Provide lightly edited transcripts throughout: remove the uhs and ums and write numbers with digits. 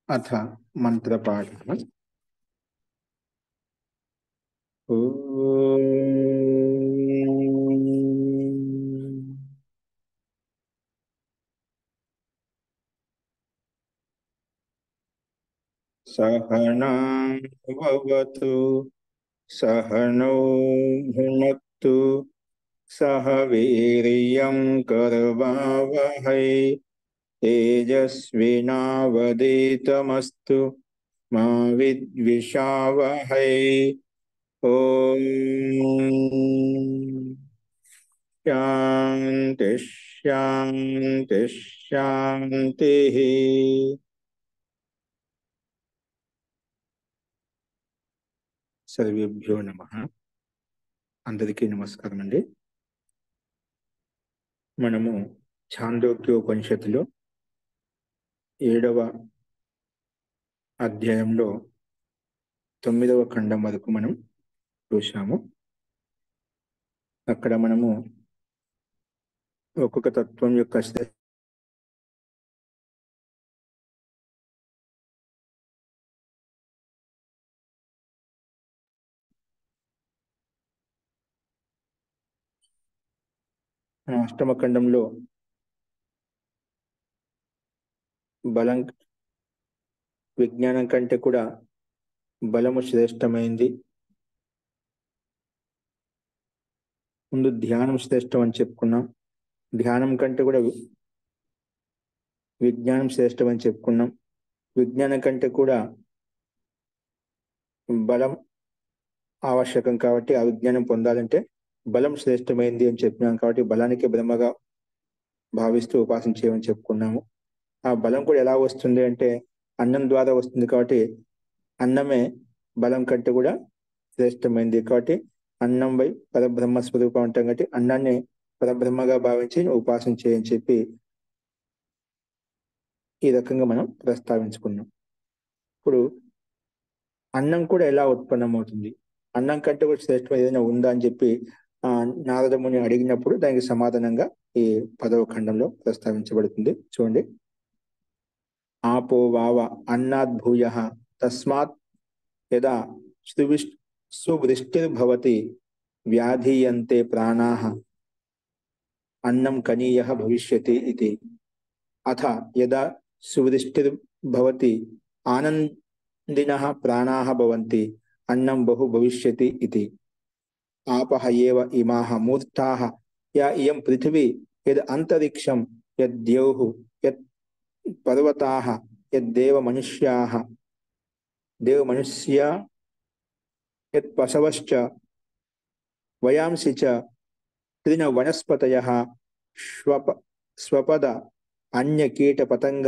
अथ मंत्रपाठः। सहनां भवतु सहनौ भुनक्तु सह वीर्यं करवावहै तेजस्विनावधीतमस्तु मा विद्विषावहै। ओम शांति शांति शांति। सर्वेभ्यो नमः। అందరికీ నమస్కారం అండి। మనము ఛాందోగ్యోపనిషత్తులో 7వ అధ్యాయంలో 9వ ఖండం వరకు మనం చూశాము। అక్కడ మనము ఒక్కొక్క తత్వం యొక్క అష్టమ ఖండంలో బలం విజ్ఞానం కంటే కూడా బలము శ్రేష్టమైంది, ముందు ధ్యానం శ్రేష్టం అని చెప్పుకున్నాం। ధ్యానం కంటే కూడా విజ్ఞానం శ్రేష్టం అని చెప్పుకున్నాం। విజ్ఞానం కంటే కూడా బలం ఆవశ్యకం కాబట్టి ఆ విజ్ఞానం పొందాలంటే బలం శ్రేష్టమైంది అని చెప్పినాం। కాబట్టి బలానికి బ్రహ్మగా భావిస్తూ ఉపాసన చేయమని చెప్పుకున్నాము। ఆ బలం కూడా ఎలా వస్తుంది అంటే అన్నం ద్వారా వస్తుంది కాబట్టి అన్నమే బలం కంటే కూడా శ్రేష్టమైంది। కాబట్టి అన్నం వై పరబ్రహ్మ స్వరూపం అంటాం కాబట్టి అన్నాన్ని పరబ్రహ్మగా భావించి ఉపాసన చేయని చెప్పి ఈ రకంగా మనం ప్రస్తావించుకున్నాం। ఇప్పుడు అన్నం కూడా ఎలా ఉత్పన్నమవుతుంది, అన్నం కంటే కూడా శ్రేష్టం ఏదైనా ఉందా అని చెప్పి నారదముని అడిగినప్పుడు దానికి సమాధానంగా ఈ 10వ ఖండంలో ప్రస్తావించబడుతుంది। చూడండి, ఆపో వావ అన్నాద్ భూయః తస్మాత్ యదా సువృష్టిర్భవతి వ్యాధీయంతే ప్రాణాః అన్నం కనీయః భవిష్యతి ఇతి। అథ యదా సువృష్టిర్భవతి ఆనందినః ప్రాణాః భవంతి అన్నం బహు భవిష్యతి ఇతి। ఆపః ఏవ ఇమాః మూర్తాః యా ఇయం పృథివీ యద్ అంతరిక్షం యద్ద్యౌః యత్ పర్వతాః యద్దేవ మనుష్యా యత్ పశవశ్చ వయాంసి చ తృణ వనస్పతయః స్వపద అన్య కీట పతంగ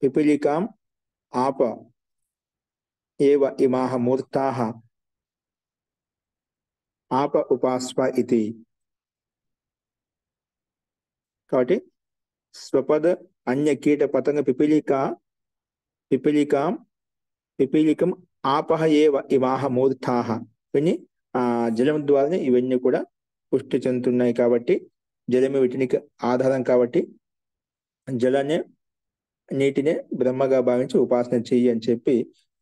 పిపీలికాం ఆప ఏవ ఇమాః మూర్తాః ఆప ఉపాస్వ ఇతి। కాబట్టి స్వపద అన్య కీట పతంగ పిపీలికం ఆపహ ఏవ ఇమాః మూర్తాః। ఇవన్నీ జలం ద్వారానే ఇవన్నీ కూడా పుష్టి చెందుతున్నాయి కాబట్టి జలమే వీటికి ఆధారం కాబట్టి నీటినే బ్రహ్మగా భావించి ఉపాసన చెయ్యి అని చెప్పి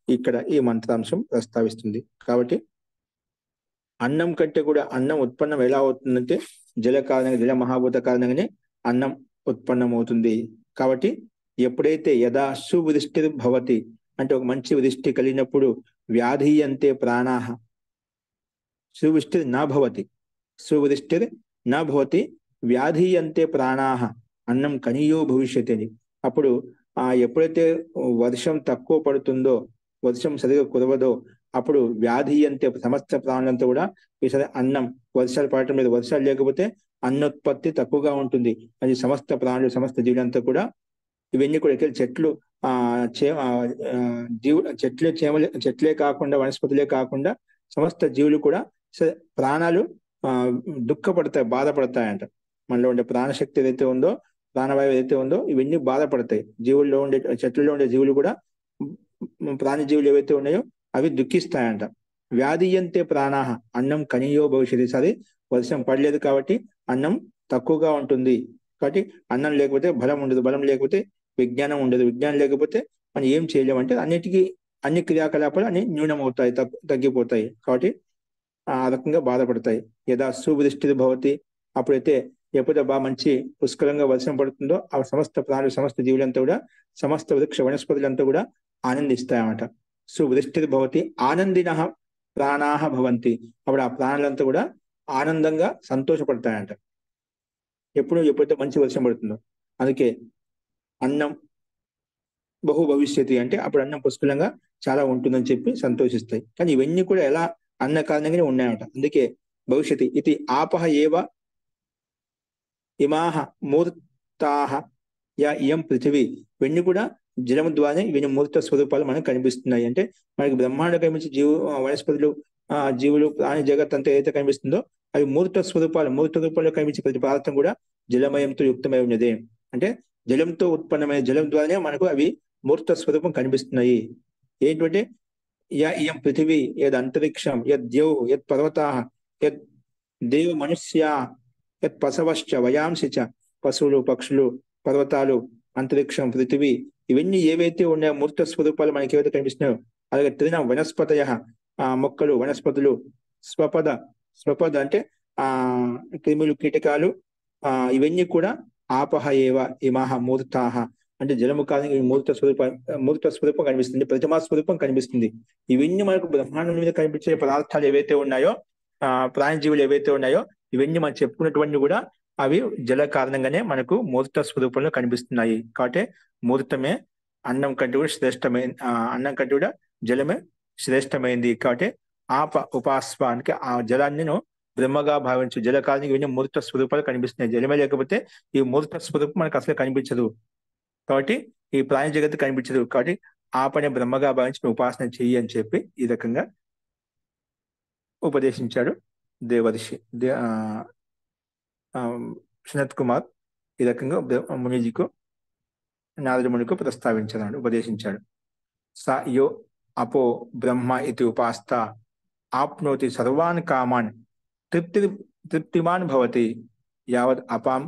ఇక్కడ ఈ మంత్రాంశం ప్రస్తావిస్తుంది। కాబట్టి అన్నం కంటే కూడా అన్నం ఉత్పన్నం ఎలా అవుతుందంటే జల కారణంగా, జల మహాభూత కారణంగానే అన్నం ఉత్పన్నమవుతుంది। కాబట్టి ఎప్పుడైతే యదా సువృష్టిర్భవతి అంటే ఒక మంచి వృష్టి కలిగినప్పుడు వ్యాధీయంతే ప్రాణాః సువృష్టిర్ నా భవతి వ్యాధీయంతే ప్రాణాః అన్నం కనీయో భవిష్యతి అని। అప్పుడు ఎప్పుడైతే వర్షం తక్కువ పడుతుందో, వర్షం సరిగా కురవదో అప్పుడు వ్యాధీయంతే సమస్త ప్రాణులంతా కూడా ఈసారి అన్నం వర్షాలు పడటం లేదు, వర్షాలు లేకపోతే అన్నోత్పత్తి తక్కువగా ఉంటుంది। అది సమస్త ప్రాణులు సమస్త జీవులంతా కూడా ఇవన్నీ కూడా చెట్లు చెట్లే కాకుండా వనస్పతులే కాకుండా సమస్త జీవులు కూడా ప్రాణాలు దుఃఖపడతాయి, బాధపడతాయంట। మనలో ఉండే ప్రాణశక్తి ఏదైతే ఉందో, ప్రాణవాయువు ఏదైతే ఉందో ఇవన్నీ బాధపడతాయి। జీవుల్లో ఉండే చెట్లలో ఉండే జీవులు కూడా ప్రాణజీవులు ఏవైతే ఉన్నాయో అవి దుఃఖిస్తాయంట। వ్యాధీయంతే ప్రాణాః అన్నం కనీయో భవిష్యతి। సరే వర్షం పడలేదు కాబట్టి అన్నం తక్కువగా ఉంటుంది, కాబట్టి అన్నం లేకపోతే బలం ఉండదు, బలం లేకపోతే విజ్ఞానం ఉండదు. విజ్ఞానం లేకపోతే మనం ఏం చేయలేము. అంటే అన్ని క్రియాకలాపాలు అన్ని న్యూనమవుతాయి, తగ్గిపోతాయి. కాబట్టి ఆ రకంగా బాధపడతాయి. యదా సువృష్టి భవతి, అప్పుడైతే ఎప్పుడైతే బాగా మంచి పుష్కలంగా వర్షం పడుతుందో ఆ సమస్త ప్రాణులు, సమస్త జీవులంతా కూడా, సమస్త వృక్ష వనస్పతులంతా కూడా ఆనందిస్తాయన్నమాట. సువృష్టి భవతి ఆనందిన ప్రాణాహ భవంతి. అప్పుడు ఆ ప్రాణులంతా కూడా ఆనందంగా సంతోషపడతాయంట ఎప్పుడైతే మంచి వర్షం పడుతుందో. అందుకే అన్నం బహు భవిష్యత్తు, అంటే అప్పుడు అన్నం పుష్కలంగా చాలా ఉంటుందని చెప్పి సంతోషిస్తాయి. కానీ ఇవన్నీ కూడా ఎలా అన్న కారణంగానే ఉన్నాయన్నమాట. అందుకే భవిష్యత్తు ఇది ఆపహ ఏవ ఇమాహ మూర్తాహ యా ఇయం పృథివీ. ఇవన్నీ కూడా జలం ద్వారానే ఇవన్నీ మూర్త స్వరూపాలు మనకు కనిపిస్తున్నాయి. అంటే మనకి బ్రహ్మాండ కనిపించే వనస్పతులు, జీవులు, ప్రాణి జగత్ అంతా ఏదైతే కనిపిస్తుందో అవి మూర్త స్వరూపాలు. మూర్త రూపంలో కనిపించే ప్రతి పదార్థం కూడా జలమయంతో యుక్తమై ఉన్నదే. అంటే జలంతో ఉత్పన్నమైన జలం ద్వారానే మనకు అవి మూర్త స్వరూపం కనిపిస్తున్నాయి. ఏంటంటే యా ఇయం పృథివీ, యద్ అంతరిక్షం, యద్ ద్యౌ, యద్ పర్వతాః, యద్ దేవ మనుష్యా, యత్ పశవశ్చ వయాంసి చ. పశువులు, పక్షులు, పర్వతాలు, అంతరిక్షం, పృథివీ, ఇవన్నీ ఏవైతే ఉన్నాయో మూర్త స్వరూపాలు మనకి ఏవైతే కనిపిస్తున్నాయో, అలాగే తృణ వనస్పతయ, మొక్కలు, వనస్పతులు, స్వపద, స్వపద అంటే ఆ క్రిములు, కీటకాలు, ఇవన్నీ కూడా ఆపహ ఏవ ఇమాహ మూర్తాహ, అంటే జలము కాదు మూర్త స్వరూపం కనిపిస్తుంది, ప్రతిమా స్వరూపం కనిపిస్తుంది. ఇవన్నీ మనకు బ్రహ్మాండం మీద కనిపించే పదార్థాలు ఏవైతే ఉన్నాయో, ప్రాణజీవులు ఏవైతే ఉన్నాయో, ఇవన్నీ మనం చెప్పుకున్నటువంటి కూడా అవి జల కారణంగానే మనకు మూర్త స్వరూపంలో కనిపిస్తున్నాయి. కాబట్టి మూర్తమే అన్నం కంటే కూడా శ్రేష్టమైన, అన్నం కంటే కూడా జలమే శ్రేష్టమైంది. కాబట్టి ఉపాస్వానికి ఆ జలాన్ని బ్రహ్మగా భావించు. జల కారణంగా ఇవన్నీ మూర్త స్వరూపాలు కనిపిస్తున్నాయి. జలమే లేకపోతే ఈ మూర్త స్వరూపం మనకు అసలు కనిపించదు. కాబట్టి ఈ ప్రాణి జగత్తు కనిపించదు. కాబట్టి ఆ పని బ్రహ్మగా భావించి ఉపాసన చెయ్యి అని చెప్పి ఈ రకంగా ఉపదేశించాడు దేవర్షి సునత్ కుమార్. ఈ రకంగా మునిజికు, నారద మునికు ప్రస్తావించాడు, ఉపదేశించాడు. స యో అపో బ్రహ్మ ఇది ఉపాస్త ఆప్నోతి సర్వాన్ కామాన్ తృప్తిమాన్ భవతి యావత్ అపాం.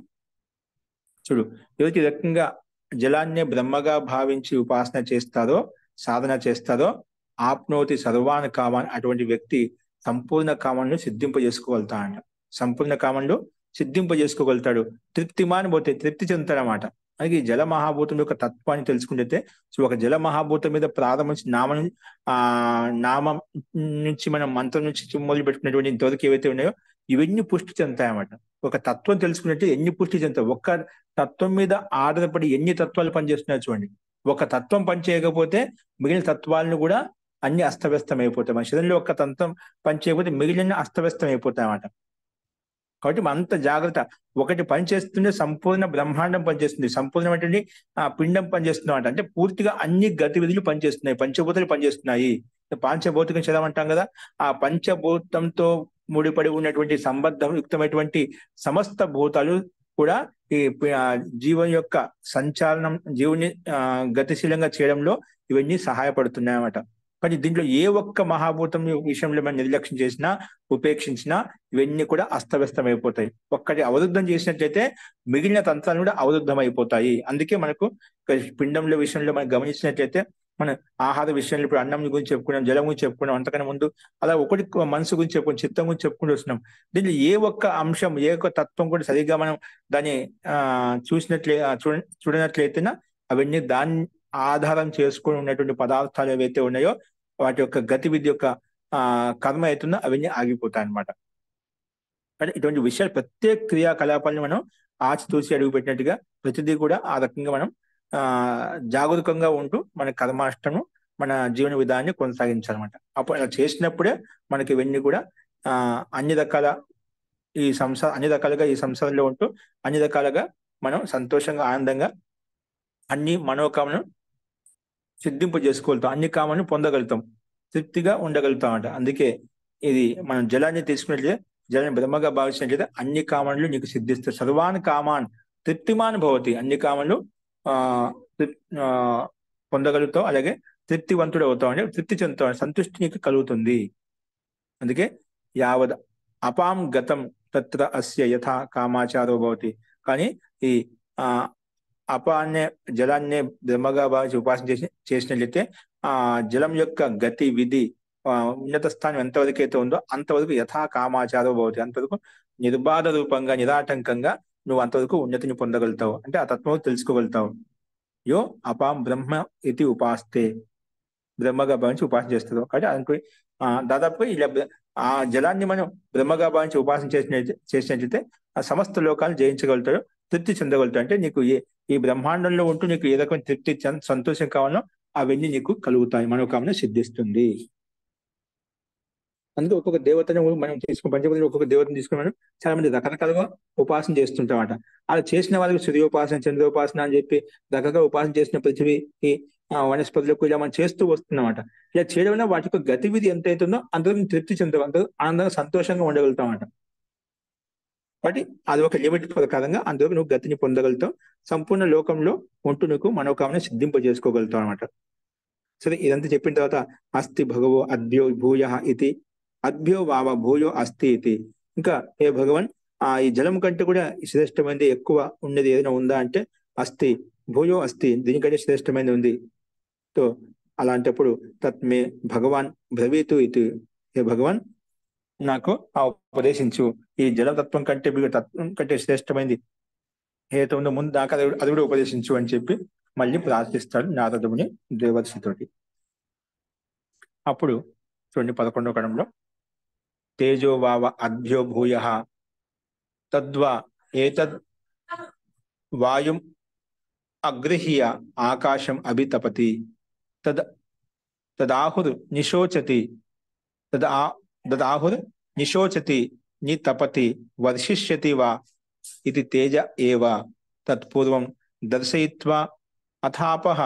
చూడు, ఎవరికి ఈ రకంగా జలాన్నే బ్రహ్మగా భావించి ఉపాసన చేస్తారో, సాధన చేస్తారో, ఆప్నోతి సర్వాన్ కామాన్, అటువంటి వ్యక్తి సంపూర్ణ కామాన్ని సిద్ధింపజేసుకోగలుగుతాడంట. సంపూర్ణ కామంలో సిద్ధింపజేసుకోగలుగుతాడు. తృప్తిమాన్ పోతే తృప్తి చెందుతాడనమాట. అలాగే ఈ జల మహాభూతం యొక్క తత్వాన్ని తెలుసుకుంటే, సో ఒక జల మహాభూతం మీద ప్రారంభించి నామం నుంచి మనం మంత్రం నుంచి మొదలు పెట్టుకున్నటువంటి ఇంతవరకు ఏవైతే ఉన్నాయో ఇవన్నీ పుష్టి చెందుతాయన్నమాట. ఒక తత్వం తెలుసుకున్నట్టే ఎన్ని పుష్టి చెందుతాయి. ఒక్క తత్వం మీద ఆధారపడి ఎన్ని తత్వాలు పనిచేస్తున్నాయో చూడండి. ఒక తత్వం పనిచేయకపోతే మిగిలిన తత్వాలను కూడా అన్ని అస్తవ్యస్తం అయిపోతాయి. మన శరీరంలో ఒక తత్వం పనిచేయకపోతే మిగిలిన అస్తవ్యస్తం అయిపోతాయి అన్నమాట. కాబట్టి అంత జాగ్రత్త. ఒకటి పనిచేస్తుంటే సంపూర్ణ బ్రహ్మాండం పనిచేస్తుంది, సంపూర్ణమైనటువంటి పిండం పనిచేస్తున్నమాట. అంటే పూర్తిగా అన్ని గతివిధులు పనిచేస్తున్నాయి, పంచభూతాలు పనిచేస్తున్నాయి. పాంచభౌతికం చదవంటాం కదా, ఆ పంచభూతంతో ముడిపడి ఉన్నటువంటి సంబద్ధం యుక్తమైనటువంటి సమస్త భూతాలు కూడా ఈ జీవం యొక్క సంచాలనం, జీవుని గతిశీలంగా చేయడంలో ఇవన్నీ సహాయపడుతున్నాయి అన్నమాట. కానీ దీంట్లో ఏ ఒక్క మహాభూతం విషయంలో మనం నిర్లక్ష్యం చేసినా, ఉపేక్షించినా ఇవన్నీ కూడా అస్తవ్యస్తం అయిపోతాయి. ఒక్కటి అవరుద్ధం చేసినట్లయితే మిగిలిన తంత్రాలు కూడా అవరుద్ధం అయిపోతాయి. అందుకే మనకు పిండంలో విషయంలో మనం గమనించినట్లయితే, మన ఆహార విషయంలో ఇప్పుడు అన్నం గురించి చెప్పుకున్నాం, జలం గురించి చెప్పుకున్నాం, అంతకన్నా ముందు అలా ఒకటి మనసు గురించి చెప్పుకుని, చిత్తం గురించి చెప్పుకుంటూ వస్తున్నాం. దీంట్లో ఏ ఒక్క అంశం, ఏ ఒక్క తత్వం కూడా సరిగ్గా మనం దాన్ని చూడనట్లయితేనా అవన్నీ దాన్ని ఆధారం చేసుకుని ఉన్నటువంటి పదార్థాలు ఏవైతే ఉన్నాయో వాటి యొక్క గతివిధి యొక్క కర్మ అవుతుందో అవన్నీ ఆగిపోతాయి అన్నమాట. అంటే ఇటువంటి విషయాలు ప్రత్యేక క్రియాకలాపాలను మనం ఆచితూచి అడుగుపెట్టినట్టుగా ప్రతిదీ కూడా ఆ రకంగా మనం జాగరూకంగా ఉంటూ మన కర్మాష్టము, మన జీవన విధానాన్ని కొనసాగించాలన్నమాట. అప్పుడు అలా చేసినప్పుడే మనకి ఇవన్నీ కూడా అన్ని రకాలుగా ఈ సంసారంలో ఉంటూ అన్ని రకాలుగా మనం సంతోషంగా, ఆనందంగా అన్ని మనోకామను సిద్ధింపు చేసుకోగలుగుతాం, అన్ని కామాలను పొందగలుగుతాం, తృప్తిగా ఉండగలుగుతాం అంట. అందుకే ఇది మనం జలాన్ని తీసుకున్నట్లయితే, జలాన్ని బ్రహ్మగా భావించినట్లయితే అన్ని కామన్లు నీకు సిద్ధిస్తాయి. సర్వాన్ కామాన్ తృప్తిమాన్ భవతి, అన్ని కామన్లు పొందగలుగుతావు, అలాగే తృప్తివంతుడు అవుతావు, అంటే తృప్తి చెందుతావు, సంతృష్టి నీకు కలుగుతుంది. అందుకే యావద్ అపాం గతం తత్ర అస్య యథా కామాచారో భవతి. కానీ ఈ అపాన్నే జలాన్నే బ్రహ్మగా భావించి ఉపాసన చేసినట్లయితే ఆ జలం యొక్క గతి విధి ఉన్నత స్థానం ఎంతవరకు అయితే ఉందో అంతవరకు యథా కామాచారో భవతి, అంతవరకు నిర్బాధ రూపంగా నిరాటంకంగా నువ్వు అంతవరకు ఉన్నతిని పొందగలుగుతావు, అంటే ఆ తత్వం తెలుసుకోగలుగుతావు. యో అపాం బ్రహ్మ ఇది ఉపాస్తే, బ్రహ్మగా భావించి ఉపాసన చేస్తారు. కాబట్టి అనుకో దాదాపు ఇలా ఆ జలాన్ని మనం బ్రహ్మగా భావించి ఉపాసన చేసినట్లయితే ఆ సమస్త లోకాలను జయించగలుగుతాడు, తృప్తి చెందగలుగుతాడు. అంటే నీకు ఈ బ్రహ్మాండంలో ఉంటూ నీకు ఏ రకమైన తృప్తి సంతోషం కావాలో అవన్నీ నీకు కలుగుతాయి, మనోకామన సిద్ధిస్తుంది. అందుకే ఒక్కొక్క దేవతను మనం తీసుకుని పంచభూతులు ఒక్కొక్క దేవతను తీసుకుని మనం చాలా మంది రకరకాలుగా ఉపాసన చేస్తుంటామట. అలా చేసిన వాళ్ళకి సూర్యోపాసన, చంద్రోపాసన అని చెప్పి రకరకాల ఉపాసన చేసిన పృథివీకి వనస్పతులకు ఇలా మనం చేస్తూ వస్తున్నామట. ఇలా చేయడం వల్ల వాటి యొక్క గతివిధి ఎంత అవుతుందో అంతవరకు తృప్తి చెందుతాం, అంత ఆనందంగా సంతోషంగా ఉండగలుగుతామట. కాబట్టి అది ఒక లిమిట్ ప్రకారంగా అంతవరకు నువ్వు గతిని పొందగలుగుతావు, సంపూర్ణ లోకంలో ఉంటూ నువ్వు మనోకామన సిద్ధింపజేసుకోగలుగుతావు అనమాట. సరే, ఇదంతా చెప్పిన తర్వాత అస్తి భగవో అద్భ్యో భూయ ఇది, అద్భ్యో వావ భూయో అస్తి ఇది. ఇంకా ఏ భగవన్ ఈ జలం కంటే కూడా శ్రేష్టమైనది ఎక్కువ ఉన్నది ఏదైనా ఉందా అంటే అస్తి భూయో అస్తి, దీనికంటే శ్రేష్టమైనది ఉంది. తో అలాంటప్పుడు తత్మే భగవాన్ బ్రవీతు ఇది, ఏ భగవాన్ నాకు ఉపదేశించు, ఈ జలతత్వం కంటే తత్వం కంటే శ్రేష్టమైనది ఏదైతే ఉందో ముందు దాకా అది కూడా ఉపదేశించు అని చెప్పి మళ్ళీ ప్రార్థిస్తాడు నారదుని దేవర్షితోటి. అప్పుడు చూడండి 11వ కణంలో తేజో వావ అద్భ్యో భూయ తద్వా ఏతద్ వాయుం అగృహ్య ఆకాశం అభితపతి తదాహుర్ నిశోచతి తదాహుర్ నిశోచతి నితపతి వర్షిష్యతి వా ఇది తేజ ఏవ తత్పూర్వం దర్శయిత్వా అథాపః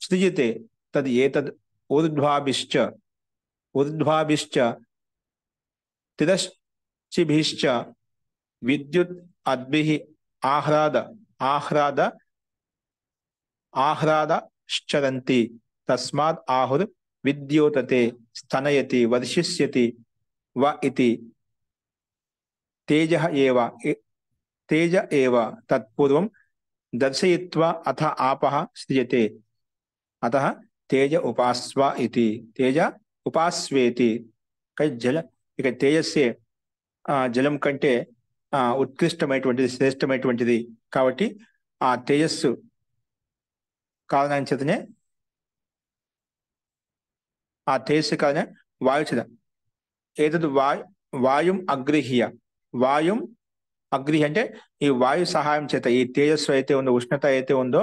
సృజతే తద్ ఏతద్ ఊర్ధ్వాభిశ్చ తిరశ్చిభిశ్చ విద్యుత్ అద్భిః ఆహ్రాదశ్చరంతి తస్మాత్ ఆహుర్ విద్యోతతే స్తనయతి వర్షిష్యతి వ ఇతి తేజ ఏవ తత్పూర్వం దర్శయిత్వా అథ ఆపః సృజతే అతః తేజ ఉపాస్వ ఇది, తేజ ఉపాస్వేతి. ఇక తేజస్సే జలం కంటే ఉత్కృష్టమైనటువంటిది, శ్రేష్టమైనటువంటిది. కాబట్టి ఆ తేజస్సు కారణం చేతనే వాయుచేత ఏతద్ వాయుం అగృహ్య, వాయుం అగ్ని అంటే ఈ వాయు సహాయం చేత ఈ తేజస్సు అయితే ఉందో, ఉష్ణత అయితే ఉందో,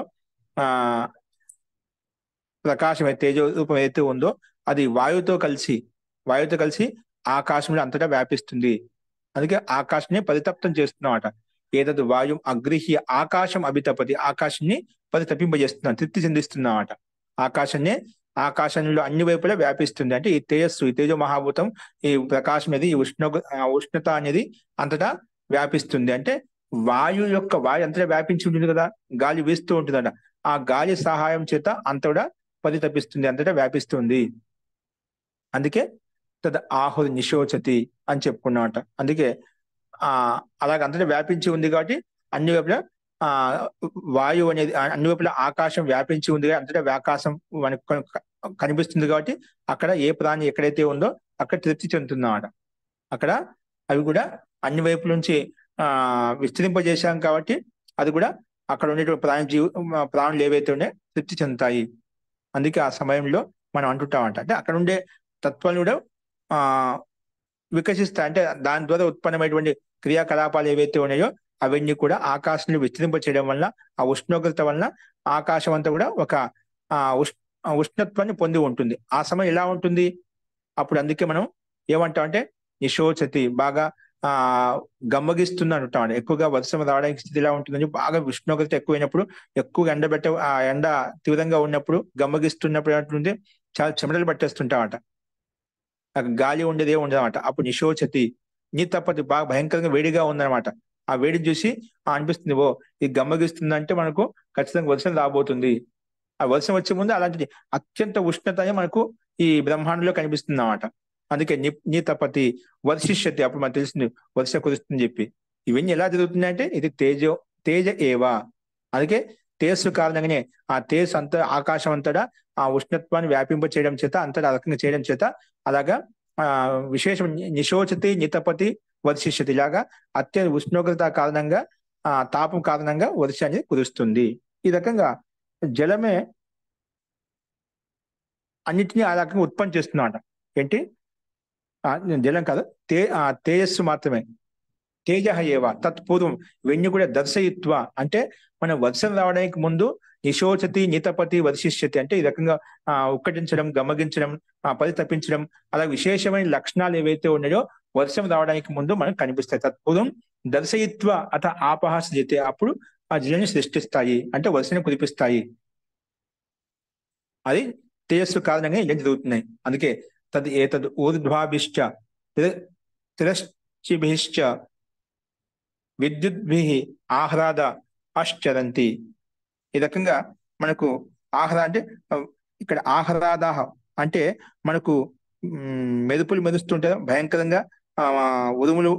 ప్రకాశం తేజో రూపం అయితే ఉందో అది వాయువుతో కలిసి ఆకాశంలో అంతటా వ్యాపిస్తుంది. అందుకే ఆకాశాన్ని పరితప్తం చేస్తున్నమాట. ఏదది వాయు అగృహ్య ఆకాశం అభితపతి, ఆకాశాన్ని పరితపింపజేస్తున్నాం, తృప్తి చెందిస్తున్నమాట. ఆకాశంలో అన్ని వైపులా వ్యాపిస్తుంది. అంటే ఈ తేజస్సు, ఈ తేజో మహాభూతం, ఈ ప్రకాశం అనేది, ఈ ఉష్ణత అనేది అంతటా వ్యాపిస్తుంది. అంటే వాయు అంతటా వ్యాపించి ఉంటుంది కదా, గాలి వీస్తూ ఉంటుందట. ఆ గాలి సహాయం చేత అంతటా పరితపిస్తుంది, అంతటా వ్యాపిస్తుంది. అందుకే తద ఆహుర్ నిశోచతి అని చెప్పుకున్నామట. అందుకే అలాగే అంతటా వ్యాపించి ఉంది కాబట్టి అన్ని వైపులా వాయువు అనేది, అన్ని వైపులా ఆకాశం వ్యాపించి ఉంది, అంతటా ఆకాశం మనకు కనిపిస్తుంది. కాబట్టి అక్కడ ఏ ప్రాణి ఎక్కడైతే ఉందో అక్కడ తృప్తి చెందుతుందన్నమాట. అక్కడ అవి కూడా అన్ని వైపుల నుంచి విస్తరింపజేశాం కాబట్టి అది కూడా అక్కడ ఉండేటువంటి ప్రాణులు ఏవైతే ఉండే తృప్తి చెందుతాయి. అందుకే ఆ సమయంలో మనం అంటుంటామంట, అంటే అక్కడ ఉండే తత్వాలు కూడా వికసిస్తాయి. అంటే దాని ద్వారా ఉత్పన్నమైనటువంటి క్రియాకలాపాలు ఏవైతే ఉన్నాయో అవన్నీ కూడా ఆకాశంలో విస్తరింప చేయడం వల్ల, ఆ ఉష్ణోగ్రత వలన ఆకాశం అంతా కూడా ఒక ఉష్ణత్వాన్ని పొంది ఉంటుంది. ఆ సమయం ఎలా ఉంటుంది అప్పుడు? అందుకే మనం ఏమంటాం అంటే నిశోచతి, బాగా గమ్మగిస్తుంది అంటాం. ఎక్కువగా వర్షం రావడానికి స్థితి ఎలా ఉంటుందని, బాగా ఉష్ణోగ్రత ఎక్కువైనప్పుడు, ఎక్కువ ఎండ తీవ్రంగా ఉన్నప్పుడు, గమ్మగిస్తున్నప్పుడు ఏమంటుంది, చాలా చెమటలు పట్టేస్తుంటామట, గాలి ఉండేదే ఉండదన్నమాట. అప్పుడు నిశోచతి నీ తప్పది, బాగా భయంకరంగా వేడిగా ఉందన్నమాట. ఆ వేడి చూసి అనిపిస్తుంది, ఓ ఇది గమ్మగిస్తుందంటే మనకు ఖచ్చితంగా వర్షం రాబోతుంది. ఆ వర్షం వచ్చే ముందు అలాంటిది అత్యంత ఉష్ణత మనకు ఈ బ్రహ్మాండంలో కనిపిస్తుంది అన్నమాట. అందుకే నీ తపతి వర్షిష్యతి, అప్పుడు మనకు తెలిసింది వర్షం కురుస్తుందని చెప్పి. ఇవన్నీ ఎలా జరుగుతున్నాయంటే ఇది తేజ ఏవా. అందుకే తేజస్సు కారణంగానే ఆ తేజస్సు అంతా ఆకాశం అంతటా ఆ ఉష్ణత్వాన్ని వ్యాపింప చేయడం చేత అంతటా ఆ రకంగా చేయడం చేత అలాగా ఆ విశేషం నిశోచతి నితపతి వర్షిష్యతి ఇలాగా అత్యంత ఉష్ణోగ్రత కారణంగా ఆ తాపం కారణంగా వర్షం అనేది కురుస్తుంది. ఈ రకంగా జలమే అన్నిటినీ ఆ రకంగా ఉత్పత్తి చేస్తుందన్నమాట. ఏంటి ఆ, జలం కాదు, తేజస్సు మాత్రమే. తేజ ఏవ తత్పూర్వం ఇవన్నీ కూడా దర్శయిత్వ అంటే మన వర్షం రావడానికి ముందు నిశోచతి నితపతి వర్షిష్యతి అంటే ఈ రకంగా ఉక్కటించడం, గమగించడం, పరితపించడం అలా విశేషమైన లక్షణాలు ఏవైతే ఉన్నాయో వర్షం రావడానికి ముందు మనకు కనిపిస్తాయి. తత్పూర్వం దర్శయిత్వ అత ఆపహ సృజతే అప్పుడు ఆ జలాన్ని సృష్టిస్తాయి అంటే వర్షాన్ని కురిపిస్తాయి. అది తేజస్సు కారణంగా ఇలా జరుగుతున్నాయి. అందుకే ఏతద్ ఊర్ధ్వాభిశ్చ తిరశ్చిభిశ్చ విద్యుద్భి ఆహ్లాద అశ్చరంతి. ఈ రకంగా మనకు అంటే ఆ, ఇక్కడ ఆహ్లాద అంటే మనకు మెరుపులు మెరుస్తుంటాయి భయంకరంగా, ఆ ఉరుములు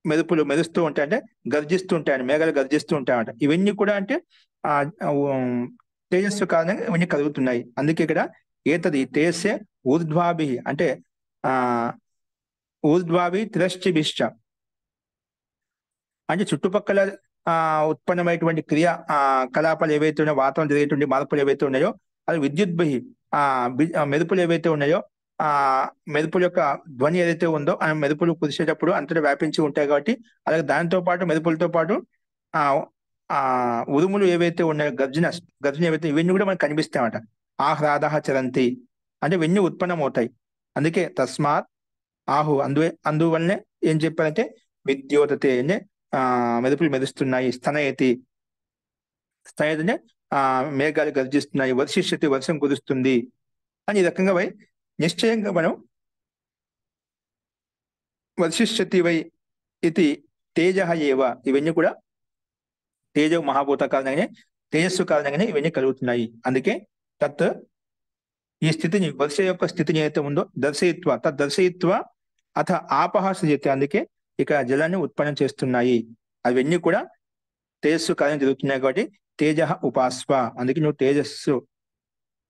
మెరుపులు మెరుస్తూ ఉంటాయి అంటే గర్జిస్తూ ఉంటాయండి, మేఘాలు గర్జిస్తూ ఉంటాయంట. ఇవన్నీ కూడా అంటే ఆ ఆ, ఉమ్, తేజస్సు కారణంగా ఇవన్నీ కలుగుతున్నాయి. అందుకే ఇక్కడ ఏతది తేజస్సే ఊర్ధ్వాభి అంటే ఆ ఊర్ధ్వాభి తిరశ్చిభిశ్చ అంటే చుట్టుపక్కల ఉత్పన్నమైనటువంటి క్రియ కలాపాలు ఏవైతే ఉన్నాయో, వాతావరణం జరిగేటువంటి మార్పులు ఏవైతే ఉన్నాయో అది విద్యుద్భి మెరుపులు ఏవైతే ఉన్నాయో ఆ మెరుపుల యొక్క ధ్వని ఏదైతే ఉందో ఆ మెరుపులు కురిసేటప్పుడు అంతటా వ్యాపించి ఉంటాయి కాబట్టి అలాగే దానితో పాటు మెరుపులతో పాటు ఆ ఆ ఉరుములు ఏవైతే ఉన్నాయో గర్జన ఏవైతే ఇవన్నీ కూడా మనకు కనిపిస్తాయన్నమాట. ఆహ్లాద చరంతి అంటే ఇవన్నీ ఉత్పన్నం అవుతాయి. అందుకే తస్మాత్ అందువల్లనే ఏం చెప్పారంటే విద్యోతతే అంటే మెరుపులు మెరుస్తున్నాయి, స్థనయతి మేఘాలు గర్జిస్తున్నాయి, వర్షిష్యతి వర్షం కురుస్తుంది అని ఈ రకంగా నిశ్చయంగా మనం వర్షిష్యతి ఇది తేజ ఏవ ఇవన్నీ కూడా తేజ మహాభూత కారణంగానే తేజస్సు కారణంగానే ఇవన్నీ కలుగుతున్నాయి. అందుకే తత్ ఈ స్థితిని వర్ష యొక్క స్థితిని ఏదైతే ఉందో దర్శయిత్వ అథ ఆపహ సృజతే అందుకే ఇక జలాన్ని ఉత్పన్నం చేస్తున్నాయి. అవన్నీ కూడా తేజస్సు కారణం జరుగుతున్నాయి కాబట్టి తేజ ఉపాస్వ అందుకే నువ్వు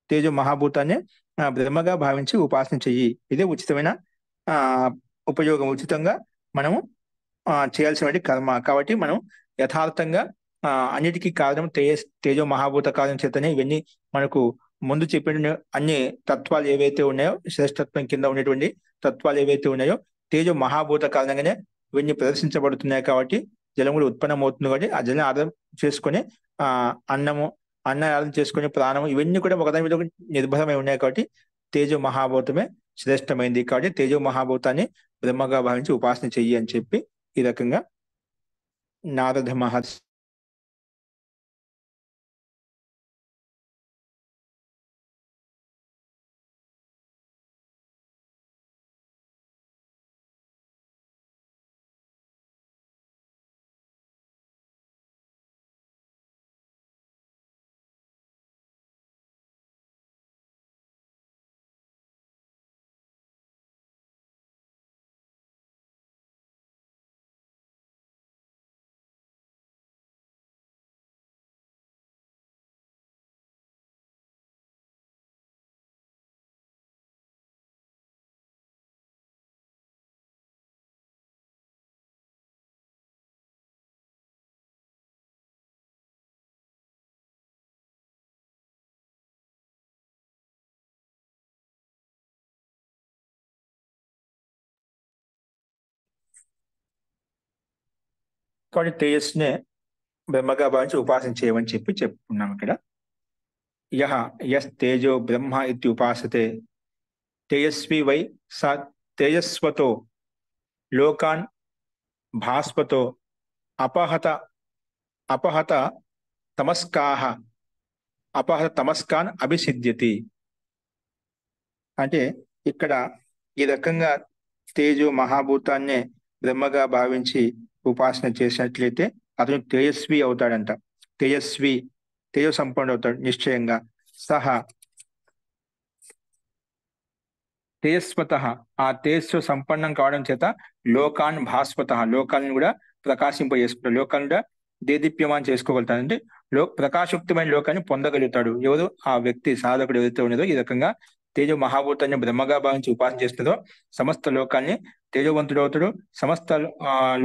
తేజ మహాభూతాన్ని బ్రహ్మగా భావించి ఉపాసన చెయ్యి. ఇదే ఉచితమైన ఆ ఉపయోగం. ఉచితంగా మనము చేయాల్సిన కర్మ కాబట్టి మనం యథార్థంగా అన్నిటికీ కారణం తేజో మహాభూత కారణం చేతనే ఇవన్నీ మనకు ముందు చెప్పిన అన్ని తత్వాలు ఏవైతే ఉన్నాయో శ్రేష్ఠత్వం కింద ఉన్నటువంటి తత్వాలు ఏవైతే ఉన్నాయో తేజో మహాభూత కారణంగానే ఇవన్నీ ప్రదర్శించబడుతున్నాయి కాబట్టి జలం కూడా ఉత్పన్నం అవుతుంది కాబట్టి ఆ జలం ఆధారం చేసుకొని అన్నము ఆధారం చేసుకుని ప్రాణము ఇవన్నీ కూడా ఒకదాని మీద ఒకటి నిర్భరమై ఉన్నాయి కాబట్టి తేజో మహాభూతమే శ్రేష్టమైంది కాబట్టి తేజో మహాభూతాన్ని బ్రహ్మగా భావించి ఉపాసన చెయ్యి అని చెప్పి ఈ రకంగా నారద మహర్షి కాబట్టి తేజస్సునే బ్రహ్మగా భావించి ఉపాసన చేయమని చెప్పి చెప్పుకున్నాం ఇక్కడ. యస్ తేజో బ్రహ్మ ఇది ఉపాసతే తేజస్వి వై స తేజస్వతో లోకాన్ భాస్వతో అపహత అపహత తమస్కాహ అపహత తమస్కాన్ అభిసిద్ధ్యతి. అంటే ఇక్కడ ఈ రకంగా తేజో మహాభూతాన్నే బ్రహ్మగా భావించి ఉపాసన చేసినట్లయితే అతను తేజస్వి అవుతాడంట. తేజ సంపన్నుడు అవుతాడు నిశ్చయంగా. సహా తేజస్వత ఆ తేజస్సు సంపన్నం కావడం చేత లోకాన్ భాస్వత లోకాలను కూడా ప్రకాశింపజేసుకుంటాడు, లోకాలను కూడా దేదీప్యమాన్ చేసుకోగలుగుతాడు. అంటే ప్రకాశయుక్తమైన లోకాన్ని పొందగలుగుతాడు. ఎవరు? ఆ వ్యక్తి సాధకుడు ఎవరైతే ఉన్నదో ఈ రకంగా తేజో మహాభూతాన్ని బ్రహ్మగా భావించి ఉపాసన చేస్తుందో సమస్త లోకాల్ని తేజోవంతుడు అవుతాడు. సమస్త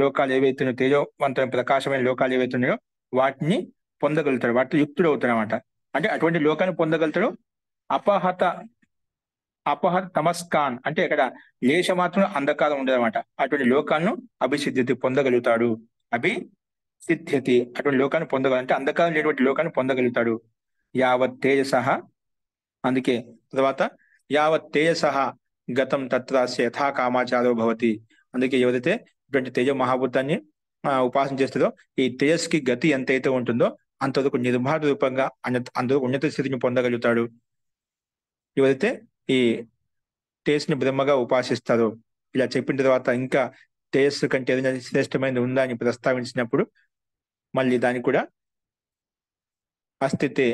లోకాలు ఏవైతే ఉన్నాయో, తేజోవంతమైన ప్రకాశమైన లోకాలు ఏవైతే ఉన్నాయో వాటిని పొందగలుగుతాడు. వాటితో యుక్తుడు అవుతాడు అనమాట. అంటే అటువంటి లోకాన్ని పొందగలుగుతాడు. అపహత తమస్కాన్ అంటే ఇక్కడ లేశ మాత్రం అంధకారం ఉండదు అనమాట. అటువంటి లోకాలను అభిసిద్ధ్యతి పొందగలుగుతాడు. అభిసిద్ధ్యతి అటువంటి లోకాన్ని పొందగలంటే అంధకారం లేనటువంటి లోకాన్ని పొందగలుగుతాడు. యావత్ తేజసః అందుకే తర్వాత యావత్ తేజసః గతం తత్రాస్య యథా కామాచారో భవతి. అందుకే ఎవరైతే ఇటువంటి తేజ మహాభూతాన్ని ఉపాసన చేస్తుందో ఈ తేజస్కి గతి ఎంతైతే ఉంటుందో అంతవరకు నిర్మాణ రూపంగా అంతవరకు ఉన్నత స్థితిని పొందగలుగుతాడు. ఎవరైతే ఈ తేజస్ని బ్రహ్మగా ఉపాసిస్తారో. ఇలా చెప్పిన తర్వాత ఇంకా తేజస్సు కంటే ఏదైనా శ్రేష్టమైనది ఉందా అని ప్రస్తావించినప్పుడు మళ్ళీ దానికి కూడా అస్థితే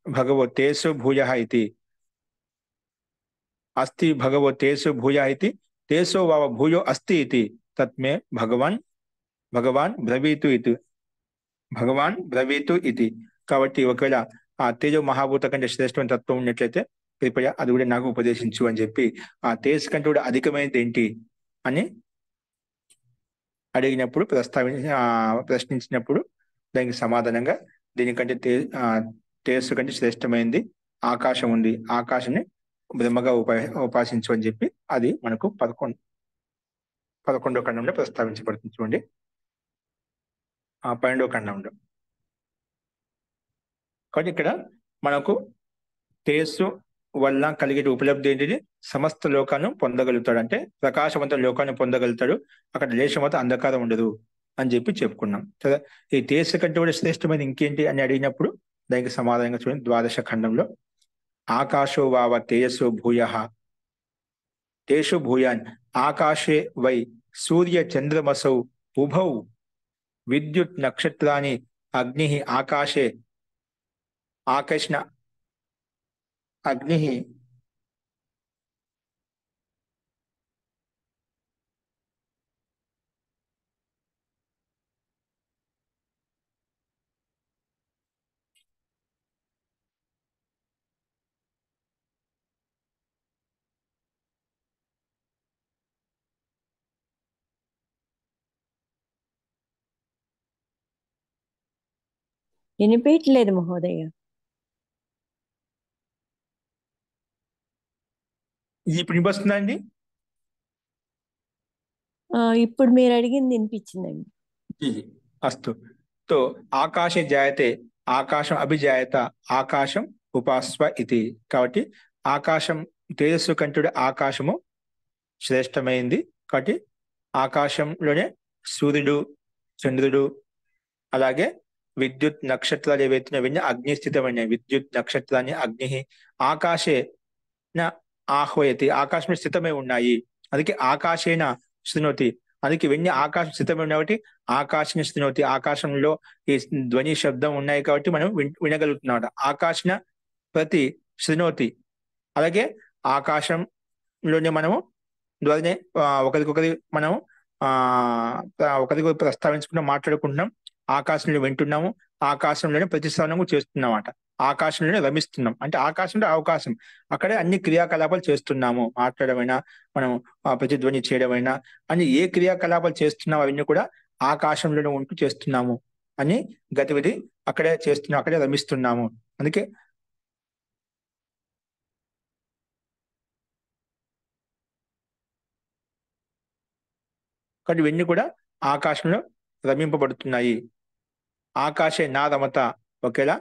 భగవో తేజస్సు భూయః ఇది అస్తి భగవో తేజస్సు భూయః ఇది తేజస్సో వావ భూయో అస్తి ఇది తత్మే భగవాన్ బ్రవీతు ఇది. కాబట్టి ఒకవేళ ఆ తేజో మహాభూత కంటే శ్రేష్టమైన తత్వం ఉన్నట్లయితే కృపయ అది కూడా నాకు ఉపదేశించు అని చెప్పి ఆ తేజస్ కంటే కూడా అధికమైనది ఏంటి అని అడిగినప్పుడు ప్రశ్నించినప్పుడు దానికి సమాధానంగా దీనికంటే తేజస్సు కంటే శ్రేష్టమైనది ఆకాశం ఉంది. ఆకాశాన్ని బ్రహ్మగా ఉపాసించు అని చెప్పి అది మనకు 11వ ఖండంలో ప్రస్తావించబడుతుంది. చూడండి 12వ ఖండంలో. కాబట్టి ఇక్కడ మనకు తేజస్సు వల్ల కలిగే ఉపలబ్ధి ఏంటిది? సమస్త లోకాన్ని పొందగలుగుతాడు. అంటే ప్రకాశవంత లోకాన్ని పొందగలుగుతాడు. అక్కడ లేశమంతా అంధకారం ఉండదు అని చెప్పి చెప్పుకున్నాం కదా. ఈ తేజస్సు కంటే కూడా శ్రేష్టమైన ఇంకేంటి అని అడిగినప్పుడు దానికి సమాధానంగా చూడండి 12వ ఖండంలో ఆకాశో వావ తేజస్సు భూయః తేషు భూయాన్ ఆకాశే వై సూర్య చంద్రమసౌ ఉభౌ విద్యుత్ నక్షత్రాన్ని అగ్ని ఆకాశే ఆకర్షణ అగ్ని వినిపించలేదు మహోదయ. ఇప్పుడు వినిపిస్తుందా అండి? ఇప్పుడు మీరు అడిగింది వినిపించిందండి. అస్తు తో ఆకాశే జాయతే ఆకాశం అభిజాయత ఆకాశం ఉపాస్వ ఇది. కాబట్టి ఆకాశం తేజస్సు కంటుడు ఆకాశము శ్రేష్టమైంది. కాబట్టి ఆకాశంలోనే సూర్యుడు చంద్రుడు అలాగే విద్యుత్ నక్షత్రాలు ఏవైతే అవన్నీ అగ్నిస్థితమైన విద్యుత్ నక్షత్రాన్ని అగ్ని ఆకాశే ఆహ్వయతి ఆకాశం స్థితమై ఉన్నాయి. అందుకే ఆకాశేన శృణోతి. అందుకే ఇవన్నీ ఆకాశం స్థితమై ఉన్నాయి కాబట్టి ఆకాశం శృణోతి. ఆకాశంలో ఈ ధ్వని శబ్దం ఉన్నాయి కాబట్టి మనం వినగలుగుతున్నాం. ఆకాశన ప్రతి శృణోతి. అలాగే ఆకాశంలోనే మనము ద్వారానే ఒకరికొకరి మనం ఒకరికొకరు ప్రస్తావించుకుంటూ మాట్లాడుకుంటున్నాం. ఆకాశంలో వింటున్నాము. ఆకాశంలోనే ప్రతిస్పందన చేస్తున్నామాట. ఆకాశంలోనే రమిస్తున్నాం. అంటే ఆకాశంలో అవకాశం అక్కడే అన్ని క్రియాకలాపాలు చేస్తున్నాము. మాట్లాడమైనా మనం ప్రతిధ్వని చేయడమైనా అని ఏ క్రియాకలాపాలు చేస్తున్నాము అవన్నీ కూడా ఆకాశంలోనే ఉంటూ చేస్తున్నాము అని గతివిధి అక్కడే చేస్తున్నాం. అక్కడే రమిస్తున్నాము. అందుకే కాబట్టి ఇవన్నీ కూడా ఆకాశంలో రమింపబడుతున్నాయి. ఆకాశే నా రమత ఒకేలా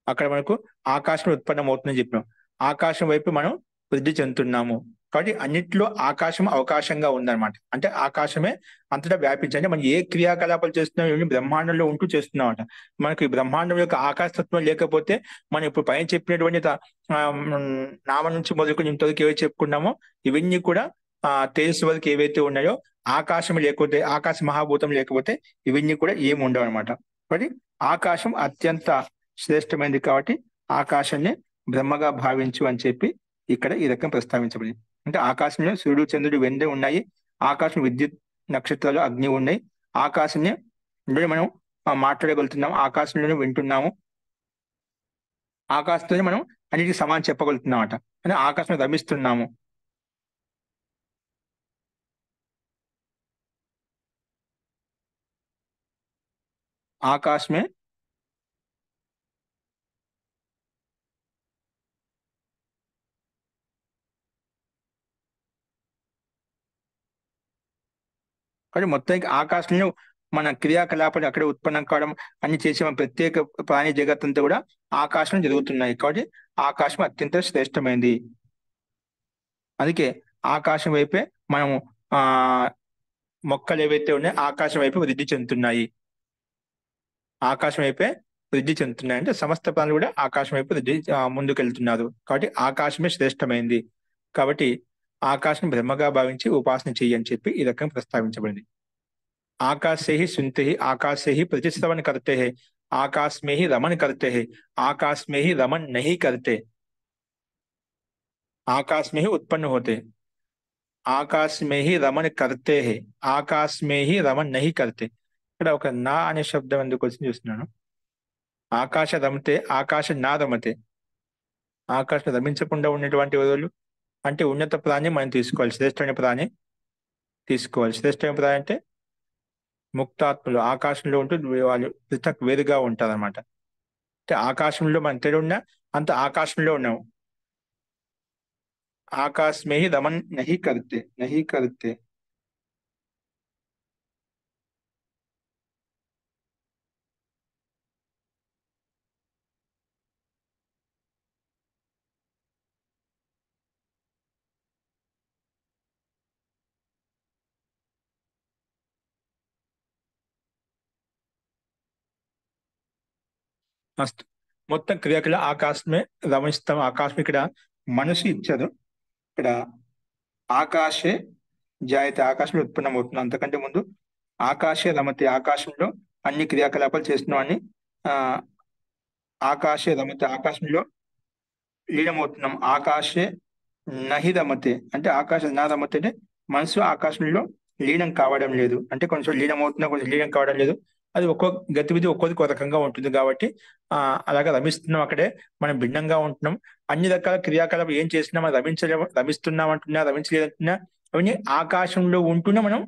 అక్కడ మనకు ఆకాశం ఉత్పన్నం అవుతుందని చెప్పినాం. ఆకాశం వైపు మనం వృద్ధి చెందుతున్నాము. కాబట్టి అన్నిట్లో ఆకాశం అవకాశంగా ఉందన్నమాట. అంటే ఆకాశమే అంతటా వ్యాపించండి. మనం ఏ క్రియాకలాపాలు చేస్తున్నాం బ్రహ్మాండంలో ఉంటూ చేస్తున్నామట. మనకి ఈ బ్రహ్మాండం యొక్క ఆకాశతత్వం లేకపోతే మనం ఇప్పుడు పైన చెప్పినటువంటి నామ నుంచి మొదలుకొని ఇంతవరకు ఏవైతే చెప్పుకున్నామో ఇవన్నీ కూడా తేజస్సు వరకు ఏవైతే ఉన్నాయో ఆకాశం లేకపోతే ఆకాశ మహాభూతం లేకపోతే ఇవన్నీ కూడా ఏమి ఉండవు అనమాట. కాబట్టి ఆకాశం అత్యంత శ్రేష్టమైనది కాబట్టి ఆకాశాన్ని బ్రహ్మగా భావించు అని చెప్పి ఇక్కడ ఈ రకం ప్రస్తావించబడింది. అంటే ఆకాశంలో సూర్యుడు చంద్రుడు వెండి ఉన్నాయి. ఆకాశం విద్యుత్ నక్షత్రాలు, అగ్ని ఉన్నాయి. ఆకాశాన్ని మనం మాట్లాడగలుగుతున్నాము, ఆకాశంలోనే వింటున్నాము, ఆకాశంలోనే మనం అన్నిటికీ సమానం చెప్పగలుగుతున్నామట. అని ఆకాశం రమిస్తున్నాము. ఆకాశమే కాబట్టి మొత్తానికి ఆకాశంలో మన క్రియాకలాపాలు అక్కడే ఉత్పన్నం కావడం అన్ని చేసే మన ప్రత్యేక ప్రాణి జగత్తంతా కూడా ఆకాశం జరుగుతున్నాయి. కాబట్టి ఆకాశం అత్యంత శ్రేష్టమైంది. అందుకే ఆకాశం వైపే మనము ఆ మొక్కలు ఏవైతే ఉన్నాయో ఆకాశం వైపు వృద్ధి చెందుతున్నాయి. ఆకాశం వైపే వృద్ధి చెందుతున్నాయి అంటే సమస్త ప్రాణులు కూడా ఆకాశం వైపు వృద్ధి ముందుకెళ్తున్నారు. కాబట్టి ఆకాశమే శ్రేష్టమైంది. కాబట్టి ఆకాశం బ్రహ్మగా భావించి ఉపాసన చెయ్యని చెప్పి ఈ రకంగా ప్రస్తావించబడింది. आकाशे ही सुनते ही, आकाशे ही प्रतिश्रवण करते हैं, आकाश में ही रमन करते हैं, आकाश में ही रमन नहीं करते, आकाश में ही उत्पन्न होते, आकाश में ही रमन करते हैं, आकाश में ही रमन नहीं करते. ఇక్కడ ఒక నా అనే శబ్దం ఎందుకు వచ్చి చూస్తున్నాను. ఆకాశ రమతే, ఆకాశ నా రమతే. ఆకాశం రమించకుండా ఉన్నటువంటి వాళ్ళు అంటే ఉన్నత ప్రాణి మనం తీసుకోవాలి, శ్రేష్టమైన ప్రాణి తీసుకోవాలి. శ్రేష్టమైన ప్రాణి అంటే ముక్తాత్ములు, ఆకాశంలో ఉంటూ వాళ్ళు పృథక్ వేరుగా ఉంటారు అనమాట. అంటే ఆకాశంలో మనం ఎక్కడ ఉన్నా అంత ఆకాశంలో ఉన్నాము. ఆకాశ్ మే హి రమన్ నహి కర్తే, నహి కర్తే. మస్తు మొత్తం క్రియాకల ఆకాశమే రమిస్తాం. ఆకాశం ఇక్కడ మనసు ఇచ్చారు. ఇక్కడ ఆకాశే జాయితే, ఆకాశంలో ఉత్పన్నమవుతుంది. అంతకంటే ముందు ఆకాశే రమతే, ఆకాశంలో అన్ని క్రియాకలాపాలు చేస్తున్నాం అని ఆ ఆకాశే రమతే, ఆకాశంలో లీనమవుతున్నాం. ఆకాశే నహి రమతే అంటే ఆకాశం నా రమతే అంటే మనసు ఆకాశంలో లీనం కావడం లేదు. అంటే కొంచెం లీనం అవుతున్నా, కొంచెం లీనం కావడం లేదు. అది ఒక్కొక్క గతివిధి ఒక్కొక్కరికి ఒక రకంగా ఉంటుంది. కాబట్టి అలాగా రమిస్తున్నాం, అక్కడే మనం భిన్నంగా ఉంటున్నాం. అన్ని రకాల క్రియాకలాపాలు ఏం చేసినా మనం రమిస్తున్నాం అంటున్నా, రమించలేదంటున్నా అవన్నీ ఆకాశంలో ఉంటూనే మనం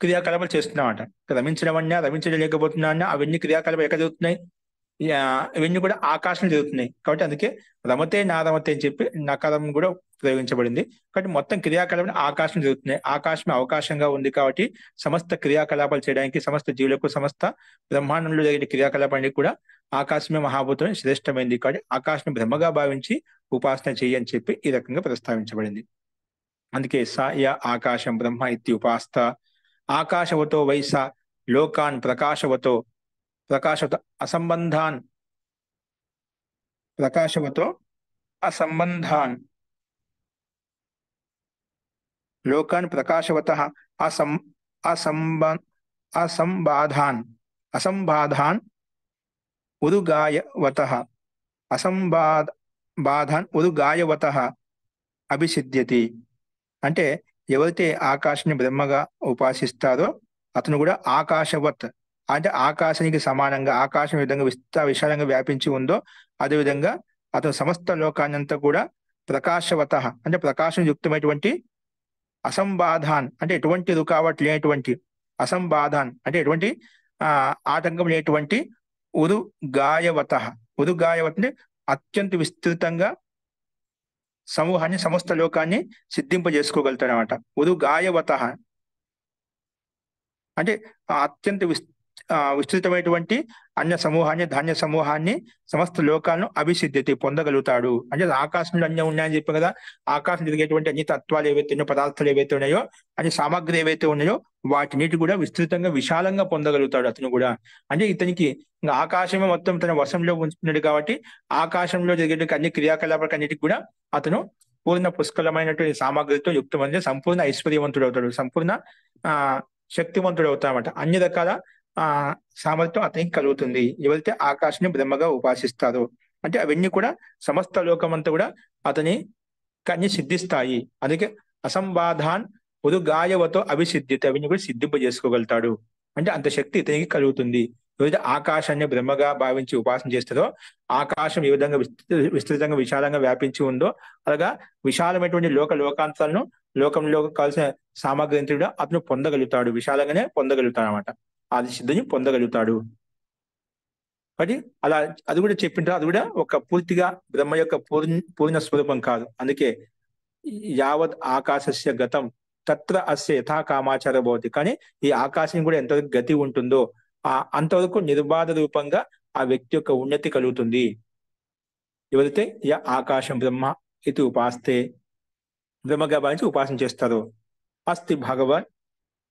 క్రియాకలాపాలు చేస్తున్నామట. రమించడం అన్నా, రమించలేకపోతున్నా అన్నా అవన్నీ క్రియాకలాపాలు ఎక్కడ జరుగుతున్నాయి, ఇవన్నీ కూడా ఆకాశం జరుగుతున్నాయి. కాబట్టి అందుకే రమతే నా రమతే అని చెప్పి నకారం కూడా ప్రయోగించబడింది. కాబట్టి మొత్తం క్రియాకలాపాలు ఆకాశం జరుగుతున్నాయి. ఆకాశం అవకాశంగా ఉంది కాబట్టి సమస్త క్రియాకలాపాలు చేయడానికి, సమస్త జీవులకు, సమస్త బ్రహ్మాండంలో జరిగే క్రియాకలాపానికి కూడా ఆకాశమే మహాభూతం శ్రేష్టమైంది. కాబట్టి ఆకాశం బ్రహ్మగా భావించి ఉపాసన చెయ్యని చెప్పి ఈ రకంగా ప్రస్తావించబడింది. అందుకే స య ఆకాశం బ్రహ్మ ఇతి ఉపాస్త ఆకాశవతో వైస లోకాన్ ప్రకాశవతో, ప్రకాశవతో అసంబంధాన్, ప్రకాశవతో అసంబంధాన్, లోకాన్ ప్రకాశవతః అసంబాధాన్, అసంబాధాన్ ఉరుగాయవతః, అసంబాధాన్ ఉరుగాయవతః అభిసిద్ధ్యతి. అంటే ఎవరైతే ఆకాశాన్ని బ్రహ్మగా ఉపాసిస్తారో అతను కూడా ఆకాశవత్ అంటే ఆకాశానికి సమానంగా, ఆకాశం విధంగా విశాలంగా వ్యాపించి ఉందో అదేవిధంగా అతను సమస్త లోకాన్నంతా కూడా ప్రకాశవతః అంటే ప్రకాశం యుక్తమైనటువంటి, అసంబాధాన్ అంటే ఎటువంటి రుకావట్ లేనటువంటి, అసంబాధాన్ అంటే ఎటువంటి ఆటంకం లేనటువంటి, ఉరుగాయవతః, ఉరుగాయవత్ అంటే అత్యంత విస్తృతంగా సమూహాన్ని, సమస్త లోకాన్ని సిద్ధింపజేసుకోగలుగుతాడు అనమాట. ఉరుగాయవతః అంటే అత్యంత విస్తృతమైనటువంటి అన్య సమూహాన్ని, ధాన్య సమూహాన్ని, సమస్త లోకాలను అభిసిద్ధ్యతి పొందగలుగుతాడు. అంటే ఆకాశంలో అన్నీ ఉన్నాయని చెప్పాం కదా. ఆకాశం తిరిగేటువంటి అన్ని తత్వాలు ఏవైతే ఉన్నాయో, పదార్థాలు ఏవైతే ఉన్నాయో, అన్ని సామాగ్రి ఏవైతే ఉన్నాయో వాటిని కూడా విస్తృతంగా విశాలంగా పొందగలుగుతాడు అతను కూడా. అంటే ఇతనికి ఆకాశమే మొత్తం తన వశంలో ఉంచుతున్నాడు కాబట్టి ఆకాశంలో జరిగేటువంటి అన్ని క్రియాకలాపాలకు అన్నిటికి కూడా అతను పూర్ణ పుష్కలమైనటువంటి సామాగ్రితో యుక్తమైన సంపూర్ణ ఐశ్వర్యవంతుడు అవుతాడు, సంపూర్ణ శక్తివంతుడు అవుతాడన్నమాట. అన్ని రకాల సామర్థ్యం అతనికి కలుగుతుంది ఎవరైతే ఆకాశాన్ని బ్రహ్మగా ఉపాసిస్తారో. అంటే అవన్నీ కూడా సమస్త లోకమంతా కూడా అతని కన్ని సిద్ధిస్తాయి. అందుకే అసంబాధాన్ ఉదుగాయవతో అవిసిద్ధిత, అవిని కూడా సిద్ధింపజేసుకోగలుగుతాడు. అంటే అంత శక్తి ఇతనికి కలుగుతుంది. ఏదైతే ఆకాశాన్ని బ్రహ్మగా భావించి ఉపాసన చేస్తారో, ఆకాశం ఏ విధంగా విస్తృతంగా విశాలంగా వ్యాపించి ఉందో, అలాగా విశాలమైనటువంటి లోకాంతాలను, లోకంలో కావాల్సిన సామగ్రి అంతా కూడా అతను పొందగలుగుతాడు, విశాలంగానే పొందగలుగుతాడు అనమాట. ఆది సిద్ధిని పొందగలుగుతాడు. కాబట్టి అలా అది కూడా చెప్పింటారు. అది కూడా ఒక పూర్తిగా బ్రహ్మ యొక్క పూర్ణ స్వరూపం కాదు. అందుకే యావత్ ఆకాశస్య గతం తత్ర అస్య యథా కామాచార భవతి. కానీ ఈ ఆకాశం కూడా ఎంతవరకు గతి ఉంటుందో అంతవరకు నిర్బాధ రూపంగా ఆ వ్యక్తి యొక్క ఉన్నతి కలుగుతుంది. ఎవరైతే ఆకాశం బ్రహ్మ ఇది ఉపాస్తే, బ్రహ్మగా భావించి ఉపాసన చేస్తారో, అస్తి భగవాన్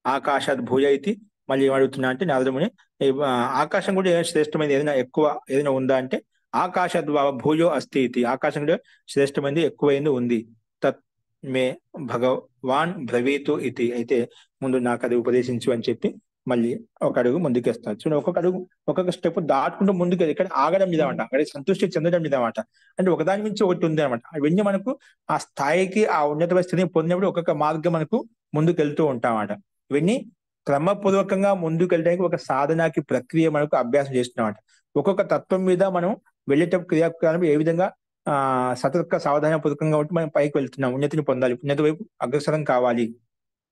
ఆకాశాత్ భూయ ఇది. మళ్ళీ ఏమడుగుతున్నా అంటే నారదముని, ఆకాశం కూడా ఏదైనా శ్రేష్టమైనది ఏదైనా ఉందా అంటే, ఆకాశాత్ భూయో అస్తి ఇది, ఆకాశం కూడా శ్రేష్టమైనది ఎక్కువైంది ఉంది. తత్ మే భగవాన్ బ్రవీతు ఇది, అయితే ముందు నాకు అది ఉపదేశించు అని చెప్పి మళ్ళీ ఒక అడుగు ముందుకేస్తారు. చూడండి, ఒక్కొక్క స్టెప్ దాటుకుంటూ ముందుకు ఇక్కడ ఆగడం లేదన్నమాట, అక్కడ సంతృష్టి చెందడం లేదన్నమాట. అంటే ఒకదాని మించి ఒకటి ఉంది అనమాట. అవన్నీ మనకు ఆ స్థాయికి, ఆ ఉన్నతమైన స్థితిని పొందినప్పుడు ఒక్కొక్క మార్గం మనకు ముందుకు వెళ్తూ ఉంటామన్నమాట. ఇవన్నీ క్రమపూర్వకంగా ముందుకు వెళ్ళడానికి ఒక సాధనాకి ప్రక్రియ మనకు అభ్యాసం చేస్తున్నామన్నమాట. ఒక్కొక్క తత్వం మీద మనం వెళ్ళేటప్పుడు క్రియాకాలం ఏ విధంగా సతర్క సావధాన పూర్వకంగా ఉంటే మనం పైకి వెళ్తున్నాం, ఉన్నతిని పొందాలి, ఉన్నతి వైపు అగ్రసరం కావాలి,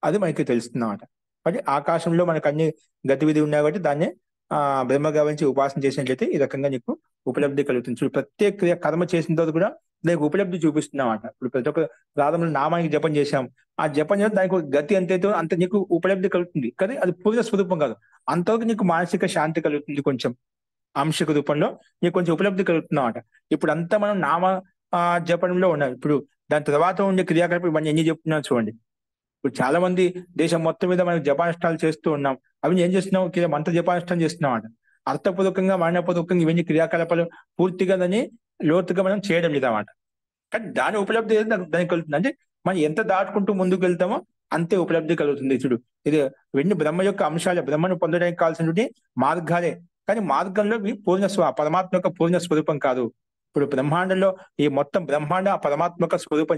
అది మనకి తెలుస్తుందన్నమాట. అంటే ఆకాశంలో మనకు అన్ని గతివిధి ఉన్నాయి కాబట్టి దాన్ని బ్రహ్మ గావించి ఉపాసన చేసినట్లయితే ఈ రకంగా నీకు ఉపలబ్ధి కలుగుతుంది. చూడు, ప్రత్యేక క్రియ కర్మ చేసిన తర్వాత కూడా దానికి ఉపలబ్ధి చూపిస్తున్నామట. ఇప్పుడు ప్రతి ఒక్క రాధములు నామానికి జపం చేశాం, ఆ జపం చేస్తే దానికి ఒక గతి ఎంతైతే అంత నీకు ఉపలబ్ధి కలుగుతుంది. కానీ అది పూర్ణ స్వరూపం కాదు. అంతవరకు నీకు మానసిక శాంతి కలుగుతుంది, కొంచెం అంశక రూపంలో నీకు కొంచెం ఉపలబ్ధి కలుగుతుందన్నమాట. ఇప్పుడు అంతా మనం నామ జపంలో ఉన్నాం. ఇప్పుడు దాని తర్వాత ఉండే క్రియాకలాపం ఇవన్నీ ఎన్ని చెప్తున్నాం చూడండి. ఇప్పుడు చాలా మంది దేశం మొత్తం మీద మనం జపానుష్ఠానాలు చేస్తూ ఉన్నాం. అవి ఏం చేస్తున్నాం, మంత్ర జపానుష్ఠానం చేస్తున్నాం అంట. అర్థపూర్వకంగా మానవపూర్వకంగా ఇవన్నీ క్రియాకలాపాలు పూర్తిగా దాన్ని లోతుగా మనం చేయడం లేదన్నమాట. కానీ దాని ఉపలబ్ధి దానికి కలుగుతుంది. అంటే మనం ఎంత దాటుకుంటూ ముందుకు వెళ్తామో అంతే ఉపలబ్ధి కలుగుతుంది. చూడు, ఇది ఇవన్నీ బ్రహ్మ యొక్క అంశాలే, బ్రహ్మను పొందడానికి కావాల్సినటువంటి మార్గాలే. కానీ మార్గంలో పరమాత్మ యొక్క పూర్ణ స్వరూపం కాదు. ఇప్పుడు బ్రహ్మాండంలో ఈ మొత్తం బ్రహ్మాండ పరమాత్మక స్వరూపం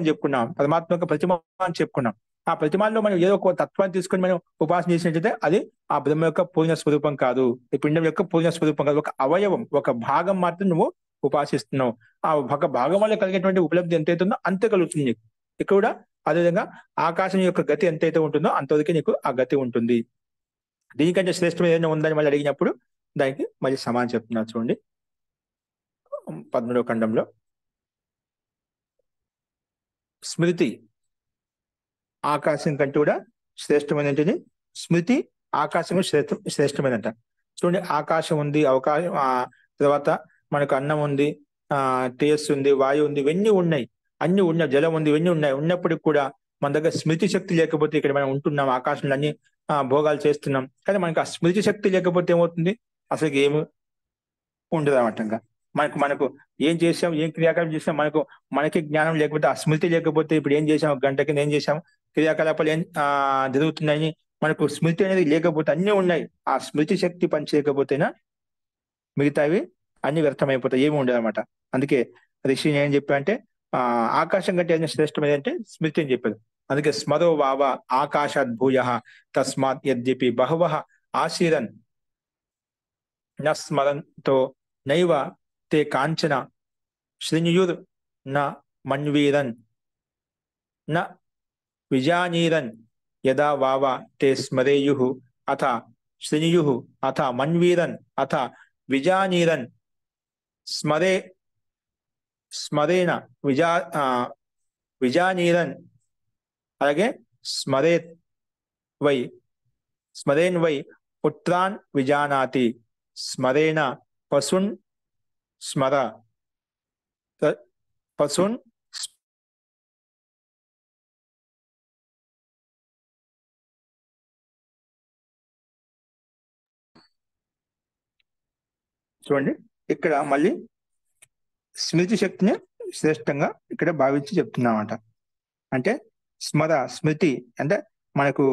చెప్పుకున్నాం, పరమాత్మక ప్రతిమ అని చెప్పుకున్నాం. ఆ ప్రతిమాల్లో మనం ఏదో ఒక తత్వాన్ని తీసుకొని మనం ఉపాసన చేసినట్లయితే అది ఆ బ్రహ్మ యొక్క పూర్ణ స్వరూపం కాదు, ఈ పిండం యొక్క పూర్ణ స్వరూపం కాదు. ఒక అవయవం, ఒక భాగం మాత్రం నువ్వు ఉపాసిస్తున్నావు. ఆ ఒక భాగం వల్ల కలిగేటువంటి ఉపలబ్ధి ఎంతైతే ఉందో అంతే కలుగుతుంది నీకు. ఇక్కడ కూడా అదేవిధంగా ఆకాశం యొక్క గతి ఎంతైతే ఉంటుందో అంతవరకు నీకు ఆ గతి ఉంటుంది. దీనికంటే శ్రేష్టం ఏదైనా ఉందని మళ్ళీ అడిగినప్పుడు దానికి మళ్ళీ సమానం చెప్తున్నారు. చూడండి, 13వ ఖండంలో స్మృతి ఆకాశం కంటే కూడా శ్రేష్టమైనది. స్మృతి ఆకాశం శ్రేష్టమైనట. చూడండి, ఆకాశం ఉంది, అవకాశం తర్వాత మనకు అన్నం ఉంది, తేజస్సు ఉంది, వాయువు ఉంది, ఇవన్నీ ఉన్నాయి, అన్ని ఉన్నాయి, జలం ఉంది, ఇవన్నీ ఉన్నాయి. ఉన్నప్పటికి కూడా మన దగ్గర స్మృతి శక్తి లేకపోతే ఇక్కడ మనం ఉంటున్నాం, ఆకాశంలో అన్ని భోగాలు చేస్తున్నాం. కానీ మనకు ఆ స్మృతి శక్తి లేకపోతే ఏమవుతుంది, అసలు ఏమి ఉండదు అన్నమాట. మనకు ఏం చేసాం, ఏం క్రియాకలాపం చేసాం, మనకి జ్ఞానం లేకపోతే, ఆ స్మృతి లేకపోతే ఇప్పుడు ఏం చేసాం, గంట కింద ఏం చేసాం, క్రియాకలాపాలు ఏం జరుగుతున్నాయని మనకు స్మృతి అనేది లేకపోతే, అన్నీ ఉన్నాయి, ఆ స్మృతి శక్తి పనిచేయకపోతేనా మిగతావి అన్ని వ్యర్థమైపోతాయి, ఏమి ఉండదు అనమాట. అందుకే ఋషి ఏం చెప్పా అంటే ఆకాశం కంటే ఏదైనా శ్రేష్టమైనది అంటే స్మృతి అని చెప్పారు. అందుకే స్మరో వావ ఆకాశాద్ భూయ తస్మాత్ యద్యపి బహవః ఆశీరన్ న స్మరంతో నైవ తే కాంచన శృణుయుర్ న మన్వీరన్ న విజానీరన్ యదా వావ తే స్మరేయుః అథ శృణుయుః అథ మన్వీరన్ అథ విజానీరన్ స్మరేణ విజానీరన్, అలాగే స్మరేన్ వై పుత్రాన్ విజానాతి స్మరేణ పశున్ స్మర పశున్. చూడండి, ఇక్కడ మళ్ళీ స్మృతి శక్తిని శ్రేష్టంగా ఇక్కడ భావించి చెప్తున్నామట. అంటే స్మృతి అంటే మనకు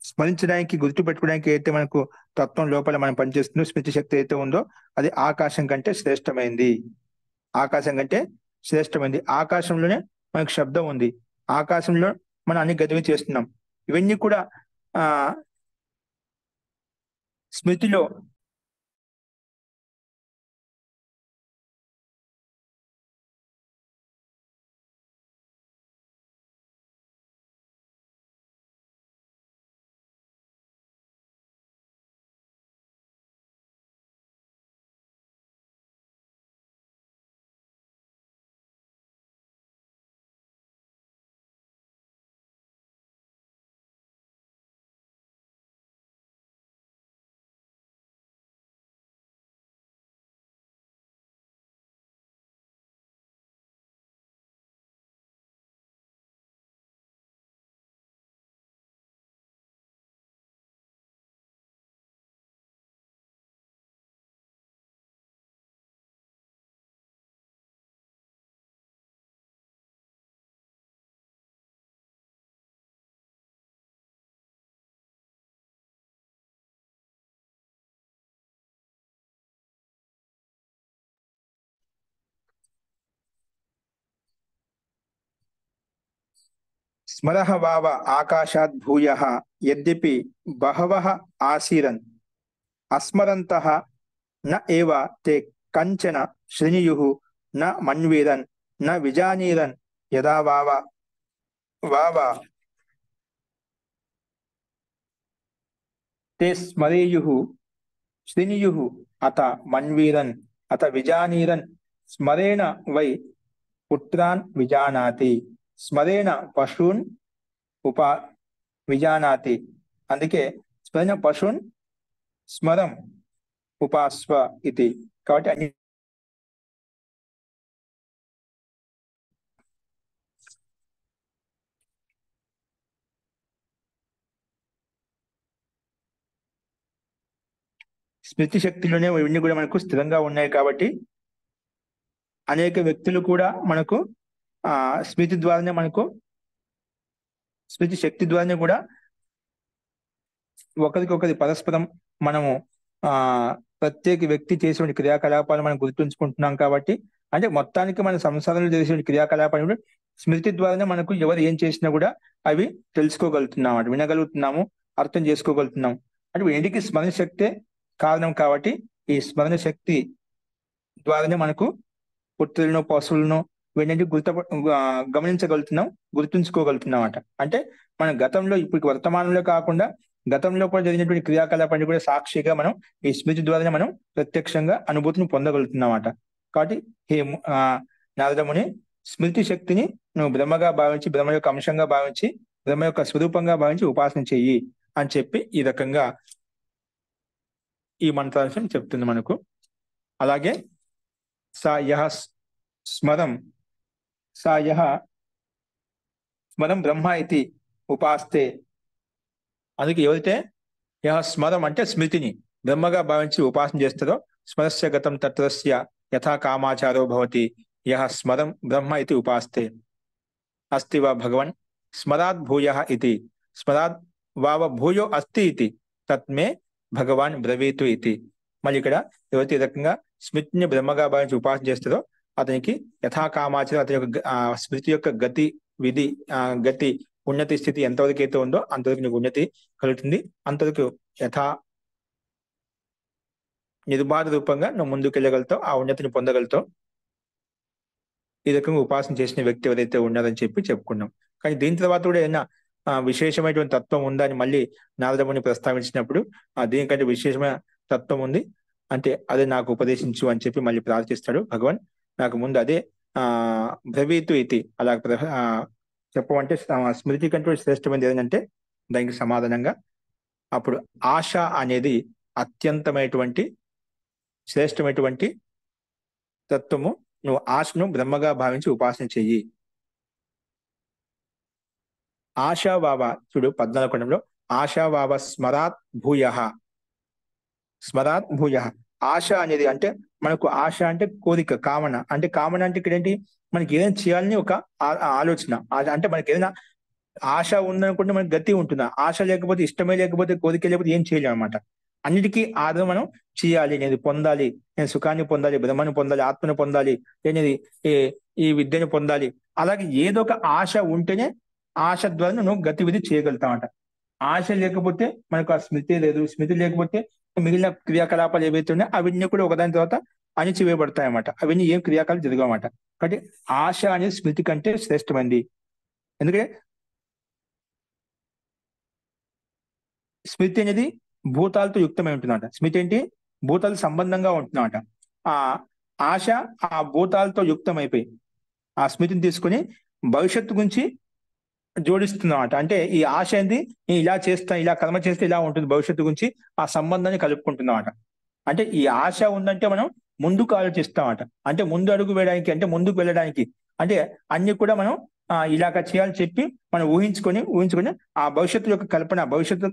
స్మరించడానికి, గుర్తు పెట్టుకోవడానికి అయితే మనకు తత్వం లోపల మనం పనిచేస్తుందో స్మృతి శక్తి అయితే ఉందో అది ఆకాశం కంటే శ్రేష్టమైంది. ఆకాశం కంటే శ్రేష్టమైంది. ఆకాశంలోనే మనకు శబ్దం ఉంది, ఆకాశంలో మనం అన్ని గతిగా చేస్తున్నాం. ఇవన్నీ కూడా ఆ స్మృతిలో స్మరః వావ ఆకాశాద్ భూయః యద్యపి బహవః ఆసీరన్ అస్మరంతః న ఏవ తే కంచన శృణుయుః న మన్వీరన్ న విజానీరన్ యదా వావ వావ తే స్మరేయుః శృణుయుః అత మన్వీరన్ అత విజానీరన్ స్మరేణ వై పుత్రాన్ విజానాతి స్మరేణ పశూన్ ఉపా విజానాతి. అందుకే స్మరణ పశూన్ స్మరం ఉపాస్వ ఇది. కాబట్టి అన్ని స్మృతి శక్తిలోనే ఇవన్నీ కూడా మనకు స్థిరంగా ఉన్నాయి. కాబట్టి అనేక వ్యక్తులు కూడా మనకు స్మృతి ద్వారానే మనకు స్మృతి శక్తి ద్వారానే కూడా ఒకరికొకరి పరస్పరం మనము ఆ ప్రత్యేక వ్యక్తి చేసే క్రియాకలాపాలు మనం గుర్తుంచుకుంటున్నాం. కాబట్టి అంటే మొత్తానికి మన సంసారంలో చేసే క్రియాకలాపాలు స్మృతి ద్వారానే మనకు ఎవరు ఏం చేసినా కూడా అవి తెలుసుకోగలుగుతున్నాం, అంటే వినగలుగుతున్నాము, అర్థం చేసుకోగలుగుతున్నాం. అంటే వీటికి స్మరణ శక్తే కారణం. కాబట్టి ఈ స్మరణ శక్తి ద్వారానే మనకు పుత్రులను పశువులను వీటిని గమనించగలుగుతున్నాం, గుర్తుంచుకోగలుగుతున్నాం అట. అంటే మన గతంలో ఇప్పుడు వర్తమానంలో కాకుండా గతంలో కూడా జరిగినటువంటి క్రియాకలాపాన్ని కూడా సాక్షిగా మనం ఈ స్మృతి ద్వారానే మనం ప్రత్యక్షంగా అనుభూతిని పొందగలుగుతున్నామట. కాబట్టి హే నారదముని, స్మృతి శక్తిని నువ్వు బ్రహ్మగా భావించి, బ్రహ్మ యొక్క అంశంగా భావించి, బ్రహ్మ యొక్క స్వరూపంగా భావించి ఉపాసన చెయ్యి అని చెప్పి ఈ రకంగా ఈ మంత్రాంశం చెప్తుంది మనకు. అలాగే సా యః స్మరం బ్రహ్మ ఇది ఉపాస్తే. అందుకే ఎవరైతే యః స్మరం అంటే స్మృతిని బ్రహ్మగా భావించి ఉపాసన చేస్తారో స్మరస్య గతం తత్రస్య యథా కామాచారో భవతి యః స్మరం బ్రహ్మ ఇది ఉపాస్తే. అస్తి వా భగవన్ స్మరాద్ భూయః ఇది స్మరాద్ వావ భూయో అస్తి ఇది తత్మే భగవాన్ బ్రవీతు ఇది. మళ్ళీ ఇక్కడ ఎవరైతే ఈ రకంగా స్మృతిని బ్రహ్మగా భావించి ఉపాసన చేస్తారో అతనికి యథాకామాచారం, అతని యొక్క స్మృతి యొక్క గతి విధి గతి ఉన్నతి స్థితి ఎంతవరకు అయితే ఉందో అంతవరకు నీకు ఉన్నతి కలుగుతుంది. అంతవరకు యథా నిర్బాధ రూపంగా నువ్వు ముందుకెళ్ళగలుగుతావు, ఆ ఉన్నతిని పొందగలుగుతావు. ఈ రకంగా ఉపాసన చేసిన వ్యక్తి ఎవరైతే ఉన్నారని చెప్పి చెప్పుకున్నాం. కానీ దీని తర్వాత కూడా ఏదైనా విశేషమైనటువంటి తత్వం ఉందా అని మళ్ళీ నారదముని ప్రస్తావించినప్పుడు దీనికంటే విశేషమైన తత్వం ఉంది అంటే అదే నాకు ఉపదేశించు అని చెప్పి మళ్ళీ ప్రార్థిస్తాడు భగవాన్. నాకు ముందు అదే బ్రవీతు ఇది అలా చెప్పమంటే స్మృతి కంటే శ్రేష్టమైనది ఏంటంటే దానికి సమాధానంగా అప్పుడు ఆశ అనేది అత్యంతమైనటువంటి శ్రేష్టమైనటువంటి తత్వము. నువ్వు ఆశను బ్రహ్మగా భావించి ఉపాసన చెయ్యి. ఆశావావ చూడు 14 ఖండంలో ఆశావావ స్మరాత్ భూయః. స్మరాత్ భూయః. ఆశ అనేది అంటే మనకు ఆశ అంటే కోరిక, కామన. అంటే కామన అంటే ఇక్కడ ఏంటి, మనకి ఏదైనా చేయాలని ఒక ఆలోచన. అంటే మనకి ఏదైనా ఆశ ఉందనుకుంటే మనకి గతి ఉంటుందా? ఆశ లేకపోతే, ఇష్టమే లేకపోతే, కోరిక లేకపోతే ఏం చేయలేము అనమాట. అన్నిటికీ ఆధారం మనం చేయాలి, నేను పొందాలి, నేను సుఖాన్ని పొందాలి, బ్రహ్మను పొందాలి, ఆత్మను పొందాలి, నేను ఈ విద్యను పొందాలి. అలాగే ఏదో ఒక ఆశ ఉంటేనే ఆశ ద్వారా నువ్వు గతివిధి చేయగలుగుతావంట. ఆశ లేకపోతే మనకు ఆ స్మృతి లేదు. స్మృతి లేకపోతే మిగిలిన క్రియాకలాపాలు ఏవైతే ఉన్నాయో అవన్నీ కూడా ఒకదాని తర్వాత అణిచివేయబడతాయి అన్నమాట. అవన్నీ ఏం క్రియాకలాపాలు జరగవన్నమాట. కాబట్టి ఆశ అనేది స్మృతి కంటే శ్రేష్టమైంది. ఎందుకంటే స్మృతి అనేది భూతాలతో యుక్తమై ఉంటుందన్నమాట. స్మృతి ఏంటి? భూతాలకు సంబంధంగా ఉంటుందన్నమాట. ఆ ఆశ ఆ భూతాలతో యుక్తమైపోయి ఆ స్మృతిని తీసుకొని భవిష్యత్తు గురించి జోడిస్తుందన్నమాట. అంటే ఈ ఆశ ఏంది? నేను ఇలా చేస్తా, ఇలా కర్మ చేస్తే ఇలా ఉంటుంది భవిష్యత్తు గురించి ఆ సంబంధాన్ని కలుపుకుంటుందన్నమాట. అంటే ఈ ఆశ ఉందంటే మనం ముందుకు ఆలోచిస్తామట. అంటే ముందు అడుగు వేయడానికి, అంటే ముందుకు వెళ్ళడానికి, అంటే అన్ని కూడా మనం ఇలాగ చేయాలని చెప్పి మనం ఊహించుకొని ఆ భవిష్యత్తు యొక్క కల్పన, భవిష్యత్తు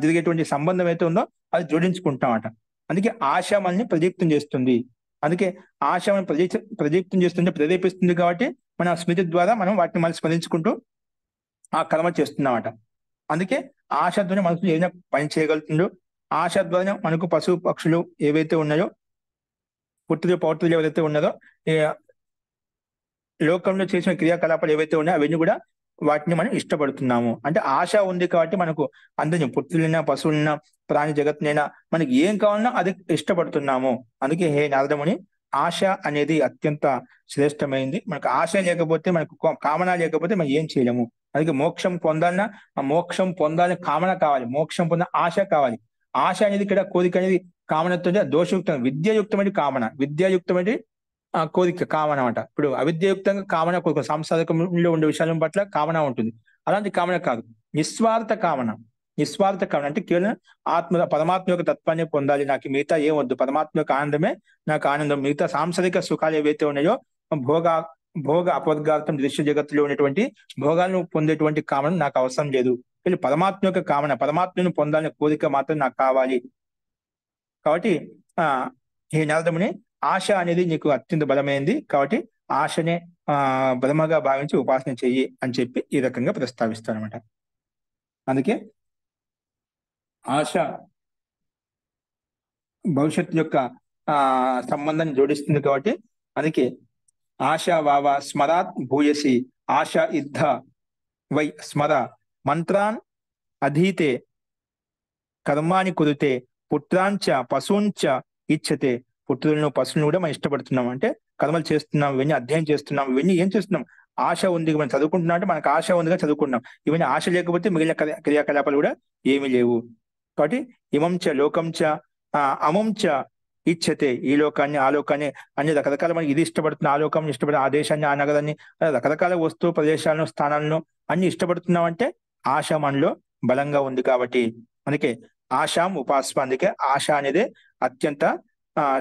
జరిగేటువంటి సంబంధం అయితే ఉందో అది జోడించుకుంటామట. అందుకే ఆశ మనల్ని ప్రదీప్తం చేస్తుంది. అందుకే ఆశ మనం ప్రదీప్తం చేస్తుంది, ప్రేరేపిస్తుంది. కాబట్టి మన స్మృతి ద్వారా మనం వాటిని మళ్ళీ స్మరించుకుంటూ ఆ కర్మ చేస్తున్నామట. అందుకే ఆశ ద్వారా మనసు ఏదైనా పని చేయగలుగుతుందో, ఆశ ద్వారా మనకు పశు పక్షులు ఏవైతే ఉన్నాయో, పుత్రులు పౌత్రులు ఏవైతే ఉన్నారో, ఈ లోకంలో చేసిన క్రియాకలాపాలు ఏవైతే ఉన్నాయో అవన్నీ కూడా వాటిని మనం ఇష్టపడుతున్నాము. అంటే ఆశ ఉంది కాబట్టి మనకు అందరినీ పుత్రులైనా పశువులైనా ప్రాణి జగత్తునైనా మనకి ఏం కావాలన్నా అది ఇష్టపడుతున్నాము. అందుకే హే నారదముని, ఆశ అనేది అత్యంత శ్రేష్టమైంది. మనకు ఆశ లేకపోతే, మనకు కామన లేకపోతే మనం ఏం చేయలేము. అందుకే మోక్షం పొందాలన్నా ఆ మోక్షం పొందాలని కామన కావాలి, మోక్షం పొందాలి ఆశ కావాలి. ఆశ అనేది ఇక్కడ కోరిక అనేది కామనతో దోషయుక్తం, విద్యాయుక్తమైన కామన, విద్యాయుక్తమైన కోరిక కామన అంట. ఇప్పుడు అవిద్యాయుక్తంగా కామన కోరిక, సాంసారికంలో ఉండే విషయాల పట్ల కామన ఉంటుంది. అలాంటి కామన కాదు, నిస్వార్థ కామన. నిస్వార్థ కామన అంటే కేవలం పరమాత్మ యొక్క తత్వాన్ని పొందాలి, నాకు మిగతా ఏం వద్దు, పరమాత్మ యొక్క ఆనందమే నాకు ఆనందం, మిగతా సాంసారిక సుఖాలు ఏవైతే ఉన్నాయో భోగ భోగ అపవర్గార్థం దృశ్య జగత్తులో ఉన్నటువంటి భోగాలను పొందేటువంటి కామన నాకు అవసరం లేదు. వీళ్ళు పరమాత్మ యొక్క కామన, పరమాత్మను పొందాలనే కోరిక మాత్రం నాకు కావాలి. కాబట్టి హే నారదముని, ఆశ అనేది నీకు అత్యంత బలమైంది. కాబట్టి ఆశనే బలముగా భావించి ఉపాసన చెయ్యి అని చెప్పి ఈ రకంగా ప్రస్తావిస్తారనమాట. అందుకే ఆశ భవిష్యత్తు యొక్క సంబంధాన్ని జోడిస్తుంది. కాబట్టి అందుకే ఆశ వావ స్మరాత్ భూయసి ఆశ ఇద్ధ వై స్మర మంత్రాన్ అధీతే కర్మాని కురితే పుత్రాంచ పశూంచ ఇచ్చతే. పుత్రులను పశువులను కూడా మనం ఇష్టపడుతున్నాం, అంటే కర్మలు చేస్తున్నాం, ఇవన్నీ అధ్యయనం చేస్తున్నాం, ఇవన్నీ ఏం చేస్తున్నాం? ఆశ ఉంది, మనం చదువుకుంటున్నాం అంటే మనకు ఆశ ఉందిగా చదువుకుంటున్నాం. ఇవన్నీ ఆశ లేకపోతే మిగిలిన క్రియాకలాపాలు కూడా ఏమీ లేవు. కాబట్టి ఇమంచ లోకంచ అమంచ ఇచ్చతే. ఈ లోకాన్ని ఆ లోకాన్ని అన్ని రకరకాల మనకి ఇది ఇష్టపడుతున్నా, ఆ లోకాన్ని ఇష్టపడుతున్నా, ఆ దేశాన్ని ఆ నగరాన్ని రకరకాల వస్తువు ప్రదేశాలను స్థానాలను అన్ని ఇష్టపడుతున్నాం అంటే ఆశ మనలో బలంగా ఉంది. కాబట్టి అందుకే ఆశాం ఉపాస్వ, అందుకే ఆశ అనేది అత్యంత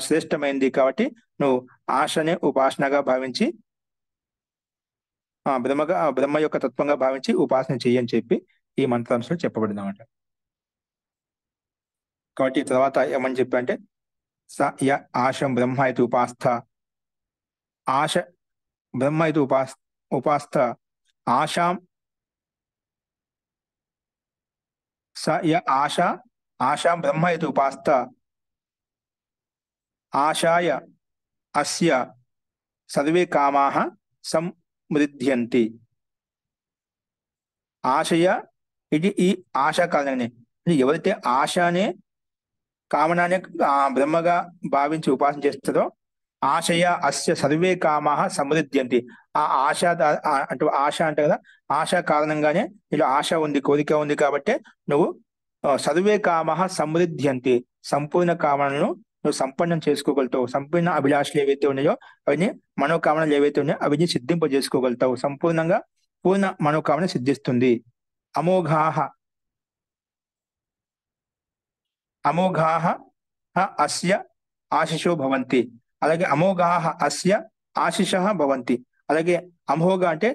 శ్రేష్టమైంది. కాబట్టి నువ్వు ఆశనే ఉపాసనగా భావించి బ్రహ్మ యొక్క తత్వంగా భావించి ఉపాసన చెయ్యని చెప్పి ఈ మంత్రాంశంలో చెప్పబడింది అన్నమాట. కాబట్టి తర్వాత ఏమని చెప్పి అంటే స య ఆశం బ్రహ్మ ఇది ఉపాస్థ, ఆశ బ్రహ్మ ఇది ఉపాస్థ ఆశాం స య ఆశాం బ్రహ్మ ఇది ఉపాస్థ ఆశాయ అస్య సర్వే కామాః సమృద్ధ్యంతి. ఆశయ ఇది ఈ ఆశ కారణంగానే, ఎవరైతే ఆశనే కామనాన్ని బ్రహ్మగా భావించి ఉపాసన చేస్తుందో ఆశయ అస్య సర్వే కామాః సమృద్ధ్యంతి. ఆ ఆశ అంటే ఆశ అంటే కదా, ఆశ కారణంగానే ఇలా ఆశ ఉంది, కోరిక ఉంది. కాబట్టి నువ్వు సర్వే కామాః సమృద్ధ్యంతి, సంపూర్ణ కామనలను నువ్వు సంపన్నం చేసుకోగలుగుతావు. సంపూర్ణ అభిలాషలు ఏవైతే ఉన్నాయో అవన్నీ, మనోకామనలు ఏవైతే ఉన్నాయో అవన్నీ సిద్ధింపజేసుకోగలుగుతావు. సంపూర్ణంగా పూర్ణ మనోకామన సిద్ధిస్తుంది. అమోఘాః అస్య ఆశిషో భవంతి. అలాగే అమోఘాః అస్య ఆశిషః భవంతి. అలాగే అమోఘ అంటే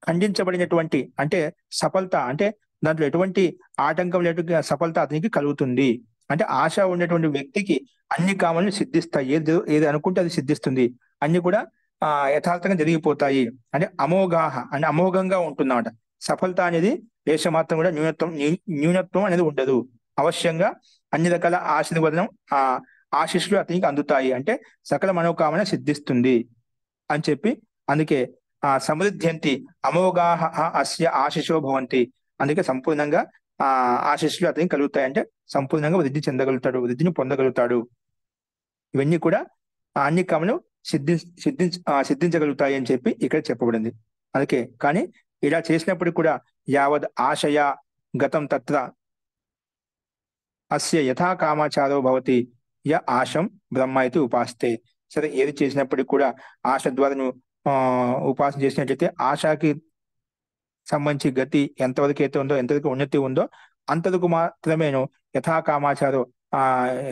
ఖండించబడినటువంటి, అంటే సఫలత, అంటే దాంట్లో ఎటువంటి ఆటంకం లేకుండా సఫలత అతనికి కలుగుతుంది. అంటే ఆశ ఉన్నటువంటి వ్యక్తికి అన్ని కామాలను సిద్ధిస్తాయి. ఏది అనుకుంటే అది సిద్ధిస్తుంది, అన్ని కూడా యథార్థంగా జరిగిపోతాయి. అంటే అమోఘాః అంటే అమోఘంగా ఉంటుందన్నమాట. సఫలత అనేది లేశమాత్రం కూడా న్యూనత్వం అనేది ఉండదు. అవశ్యంగా అన్ని రకాల ఆశీర్వదనం ఆశీస్సులు అతనికి అందుతాయి. అంటే సకల మనోకామన సిద్ధిస్తుంది అని చెప్పి, అందుకే సమృద్ధ్యంతి అమోఘాః అస్య ఆశిషో భవంతి. అందుకే సంపూర్ణంగా ఆశీస్సులు అతనికి కలుగుతాయి, అంటే సంపూర్ణంగా వృద్ధి చెందగలుగుతాడు, వృద్ధిని పొందగలుగుతాడు. ఇవన్నీ కూడా అన్ని కామలు సిద్ధించగలుగుతాయి అని చెప్పి ఇక్కడ చెప్పబడింది. అందుకే కానీ ఇలా చేసినప్పుడు కూడా యావద్ ఆశయ గతం తత్ర అస్య యథా కామాచారో భవతి య ఆశం బ్రహ్మ ఇది ఉపాస్తే. సరే, ఏది చేసినప్పటికీ కూడా ఆశ ద్వారా నువ్వు ఉపాసన చేసినట్లయితే ఆశకి సంబంధించి గతి ఎంతవరకు అయితే ఉందో, ఎంతవరకు ఉన్నతి ఉందో అంతవరకు మాత్రమేను యథా కామాచారో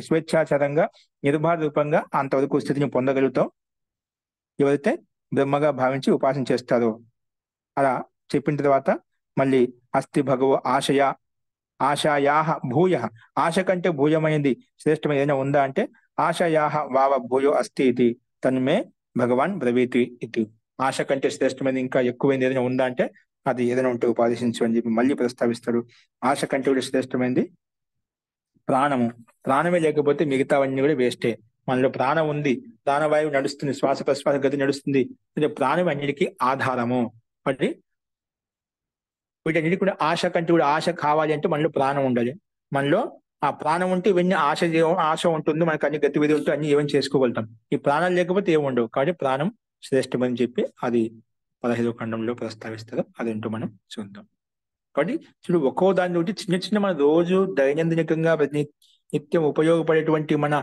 స్వేచ్ఛాచారంగా నిర్భార రూపంగా అంతవరకు స్థితిని పొందగలుగుతాం ఎవరైతే బ్రహ్మగా భావించి ఉపాసన చేస్తారో. అలా చెప్పిన తర్వాత మళ్ళీ అస్తి భగవో ఆశయ ఆశాయాహ భూయ, ఆశ కంటే భూయమైనది శ్రేష్టమైన ఏదైనా ఉందా అంటే ఆశయాహ వావ భూయో అస్తి ఇది తన్మే భగవాన్ బ్రవీతి ఇది. ఆశ కంటే శ్రేష్టమైనది ఇంకా ఎక్కువైంది ఏదైనా ఉందా అంటే అది ఏదైనా ఉంటే ఉపాసించు అని చెప్పి మళ్ళీ ప్రస్తావిస్తాడు. ఆశ కంటే కూడా శ్రేష్టమైనది ప్రాణము. ప్రాణమే లేకపోతే మిగతావన్నీ కూడా వేస్టే. మనలో ప్రాణం ఉంది, ప్రాణవాయువు నడుస్తుంది, శ్వాస ప్రశ్వాస గతి నడుస్తుంది, ప్రాణం అన్నిటికీ ఆధారము. కాబట్టి వీటన్నిటి కూడా ఆశ కంటే కూడా ఆశ కావాలి అంటే మనలో ప్రాణం ఉండాలి. మనలో ఆ ప్రాణం ఉంటే ఇవన్నీ ఆశ ఉంటుంది, మనకు అన్ని గతివిధి ఉంటే అన్ని ఏమని చేసుకోగలుగుతాం. ఈ ప్రాణం లేకపోతే ఏమి ఉండవు. కాబట్టి ప్రాణం శ్రేష్టమని చెప్పి అది 15వ ఖండంలో ప్రస్తావిస్తారు. అదేంటో మనం చూద్దాం. కాబట్టి చూడు, ఒక్కో దాని నుండి చిన్న చిన్న మన రోజు దైనందినంగా నిత్యం ఉపయోగపడేటువంటి మన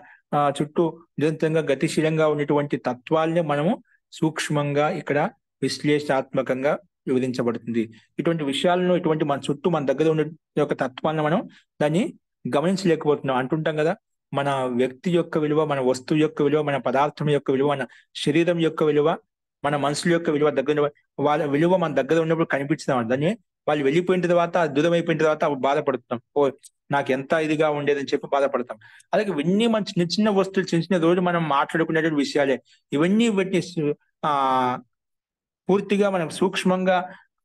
చుట్టూ నిరంతరంగా గతిశీలంగా ఉన్నటువంటి తత్వాల్ని మనము సూక్ష్మంగా ఇక్కడ విశ్లేషణాత్మకంగా వివరించబడుతుంది. ఇటువంటి విషయాలను, ఇటువంటి మన చుట్టూ మన దగ్గర ఉన్న యొక్క తత్వాన్ని మనం దాన్ని గమనించలేకపోతున్నాం. అంటుంటాం కదా, మన వ్యక్తి యొక్క విలువ, మన వస్తువు యొక్క విలువ, మన పదార్థం యొక్క విలువ, మన శరీరం యొక్క విలువ, మన మనసుల యొక్క విలువ దగ్గర వాళ్ళ విలువ మన దగ్గర ఉన్నప్పుడు కనిపించడం. దాన్ని వాళ్ళు వెళ్ళిపోయిన తర్వాత, దూరం అయిపోయిన తర్వాత బాధపడుతున్నాం. ఓ నాకు ఎంత ఇదిగా ఉండేదని చెప్పి బాధపడతాం. అలాగే ఇవన్నీ మన చిన్న చిన్న వస్తువులు, చిన్న చిన్న రోజు మనం మాట్లాడుకునేటువంటి విషయాలే. ఇవన్నీ వీటిని పూర్తిగా మనం సూక్ష్మంగా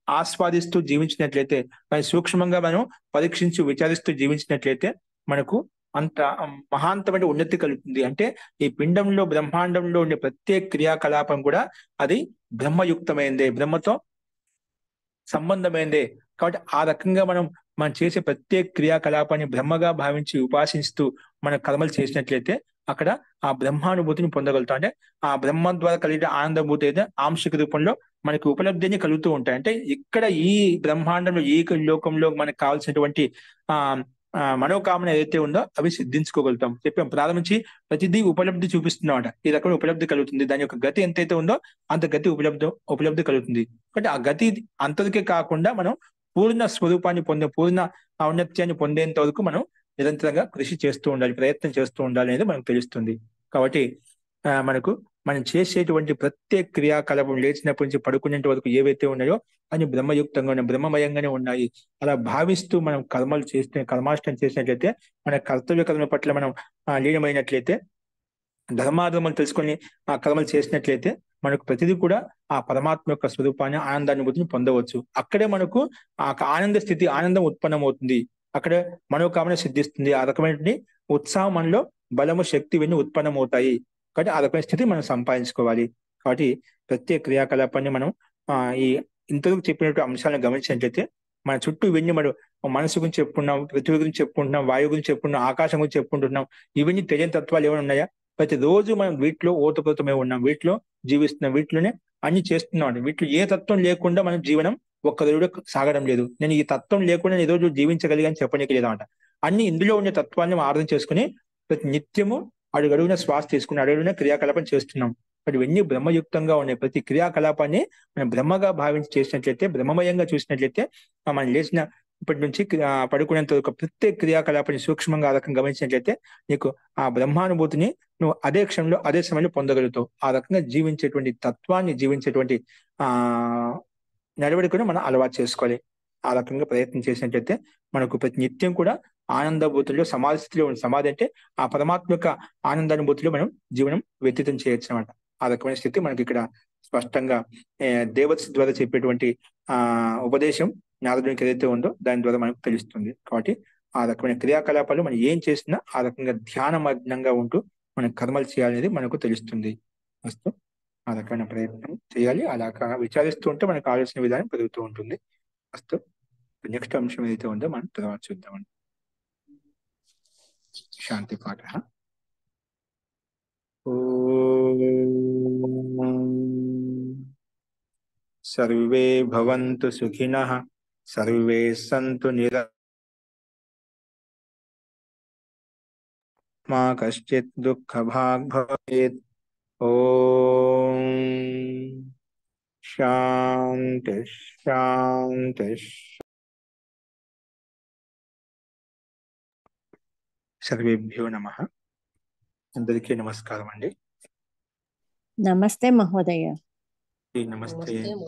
ఆస్వాదిస్తూ జీవించినట్లయితే, మరి సూక్ష్మంగా మనం పరీక్షించి విచారిస్తూ జీవించినట్లయితే మనకు అంత మహాంతమైన ఉన్నతి కలుగుతుంది. అంటే ఈ పిండంలో, బ్రహ్మాండంలో ఉండే ప్రత్యేక క్రియాకలాపం కూడా అది బ్రహ్మయుక్తమైందే, బ్రహ్మతో సంబంధమైందే. కాబట్టి ఆ రకంగా మనం చేసే ప్రత్యేక క్రియాకలాపాన్ని బ్రహ్మగా భావించి ఉపాసిస్తూ మన కర్మలు చేసినట్లయితే అక్కడ ఆ బ్రహ్మానుభూతిని పొందగలుగుతాం. అంటే ఆ బ్రహ్మం ద్వారా కలిగే ఆనందభూతి అయితే ఆంశిక రూపంలో మనకి ఉపలబ్ధిని కలుగుతూ ఉంటాయి. అంటే ఇక్కడ ఈ బ్రహ్మాండంలో, ఈ లోకంలో మనకు కావాల్సినటువంటి మనోకామన ఏదైతే ఉందో అవి సిద్ధించుకోగలుగుతాం. చెప్పాం ప్రారంభించి ప్రతిదీ ఉపలబ్ధి చూపిస్తున్నామట. ఈ రకమైన ఉపలబ్ధి కలుగుతుంది. దాని యొక్క గతి ఎంతైతే ఉందో అంత గతి ఉపలబ్ధి కలుగుతుంది. కాబట్టి ఆ గతి అంతరికే కాకుండా మనం పూర్ణ స్వరూపాన్ని పూర్ణ ఔన్నత్యాన్ని పొందేంత వరకు మనం నిరంతరంగా కృషి చేస్తూ ఉండాలి, ప్రయత్నం చేస్తూ ఉండాలి అనేది మనకు తెలుస్తుంది. కాబట్టి మనం చేసేటువంటి ప్రత్యేక క్రియాకలాపం లేచినప్పటి నుంచి పడుకునేంత వరకు ఏవైతే ఉన్నాయో అని బ్రహ్మయుక్తంగా ఉన్నాయి, బ్రహ్మమయంగానే ఉన్నాయి. అలా భావిస్తూ మనం కర్మాష్టం చేసినట్లయితే, మన కర్తవ్య కర్మ పట్ల మనం లీనమైనట్లయితే, ధర్మాధర్మలు తెలుసుకొని ఆ కర్మలు చేసినట్లయితే మనకు ప్రతిదీ కూడా ఆ పరమాత్మ యొక్క స్వరూపాన్ని, ఆనందానుభూతిని పొందవచ్చు. అక్కడే మనకు ఆ ఆనంద స్థితి, ఆనందం ఉత్పన్నమవుతుంది. అక్కడే మనోకామన సిద్ధిస్తుంది. ఆ రకమైనటువంటి ఉత్సాహం మనలో, బలము, శక్తి ఇవన్నీ ఉత్పన్నమవుతాయి. కాబట్టి ఆ రకమైన స్థితి మనం సంపాదించుకోవాలి. కాబట్టి ప్రత్యేక క్రియాకలాపాన్ని మనం ఈ ఇంతవరకు చెప్పినట్టు అంశాలను గమనించినట్లయితే మన చుట్టూ ఇవన్నీ మనం మనసు గురించి చెప్పుకున్నాం, పృథ్వీ గురించి చెప్పుకుంటున్నాం, వాయువు గురించి చెప్పుకున్నాం, ఆకాశం గురించి చెప్పుకుంటున్నాం. ఇవన్నీ తెలియని తత్వాలు ఏమైనా ఉన్నాయా? ప్రతిరోజు మనం వీటిలో ఓతప్రోతమై ఉన్నాం, వీటిలో జీవిస్తున్నాం, వీటిలోనే అన్ని చేస్తున్నాం. వీటిలో ఏ తత్వం లేకుండా మనం జీవనం ఒక్క రోజు సాగడం లేదు. నేను ఈ తత్వం లేకుండా ఈ రోజు జీవించగలిగాని చెప్పనీకి లేదన్నమాట. అన్ని ఇందులో ఉండే తత్వాన్ని ఆర్థం చేసుకుని ప్రతి నిత్యము అడుగడుగున శ్వాస తీసుకుని అడుగున క్రియాకలాపం చేస్తున్నాం. బట్ ఇవన్నీ బ్రహ్మయుక్తంగా ఉన్నాయి. ప్రతి క్రియాకలాపాన్ని మనం బ్రహ్మగా భావించి చేసినట్లయితే, బ్రహ్మమయంగా చూసినట్లయితే, మనం లేచిన ఇప్పటి నుంచి పడుకునేంత ఒక ప్రత్యేక క్రియాకలాపాన్ని సూక్ష్మంగా ఆ రకంగా గమనించినట్లయితే నీకు ఆ బ్రహ్మానుభూతిని నువ్వు అదే క్షణంలో, అదే సమయంలో పొందగలుగుతావు. ఆ రకంగా జీవించేటువంటి తత్వాన్ని, జీవించేటువంటి నడవడికను మనం అలవాటు చేసుకోవాలి. ఆ రకంగా ప్రయత్నం చేసినట్లయితే మనకు ప్రతి నిత్యం కూడా ఆనందభూతుల్లో సమాధి స్థితిలో ఉంది. సమాధి అంటే ఆ పరమాత్మ యొక్క ఆనందానుభూతిలో మనం జీవనం వ్యతీతం చేయొచ్చు అనమాట. ఆ రకమైన స్థితి మనకి ఇక్కడ స్పష్టంగా దేవత ద్వారా చెప్పేటువంటి ఉపదేశం నారదునికి ఏదైతే ఉందో దాని ద్వారా మనకు తెలుస్తుంది. కాబట్టి ఆ రకమైన క్రియాకలాపాలు మనం ఏం చేసినా ఆ రకంగా ధ్యానమగ్నంగా ఉంటూ మనం కర్మలు చేయాలనేది మనకు తెలుస్తుంది. వస్తు ఆ రకమైన ప్రయత్నం చేయాలి. అలా విచారిస్తూ ఉంటే మనకు ఆలోచన విధానం పెరుగుతూ ఉంటుంది. ఫస్ట్ నెక్స్ట్ అంశం ఏదైతే ఉందో మనం తర్వాత చూద్దామండి. శాంతి పాఠ. సర్వే భవంతు సుఖినః, సర్వే సంతు మా కశ్చిత్ దుఃఖభాగ్ భవేత్. ఓం శాంతి శాంతి. సర్వేభ్యో నమః. అందరికీ నమస్కారం అండి. నమస్తే మహోదయ. నమస్తే.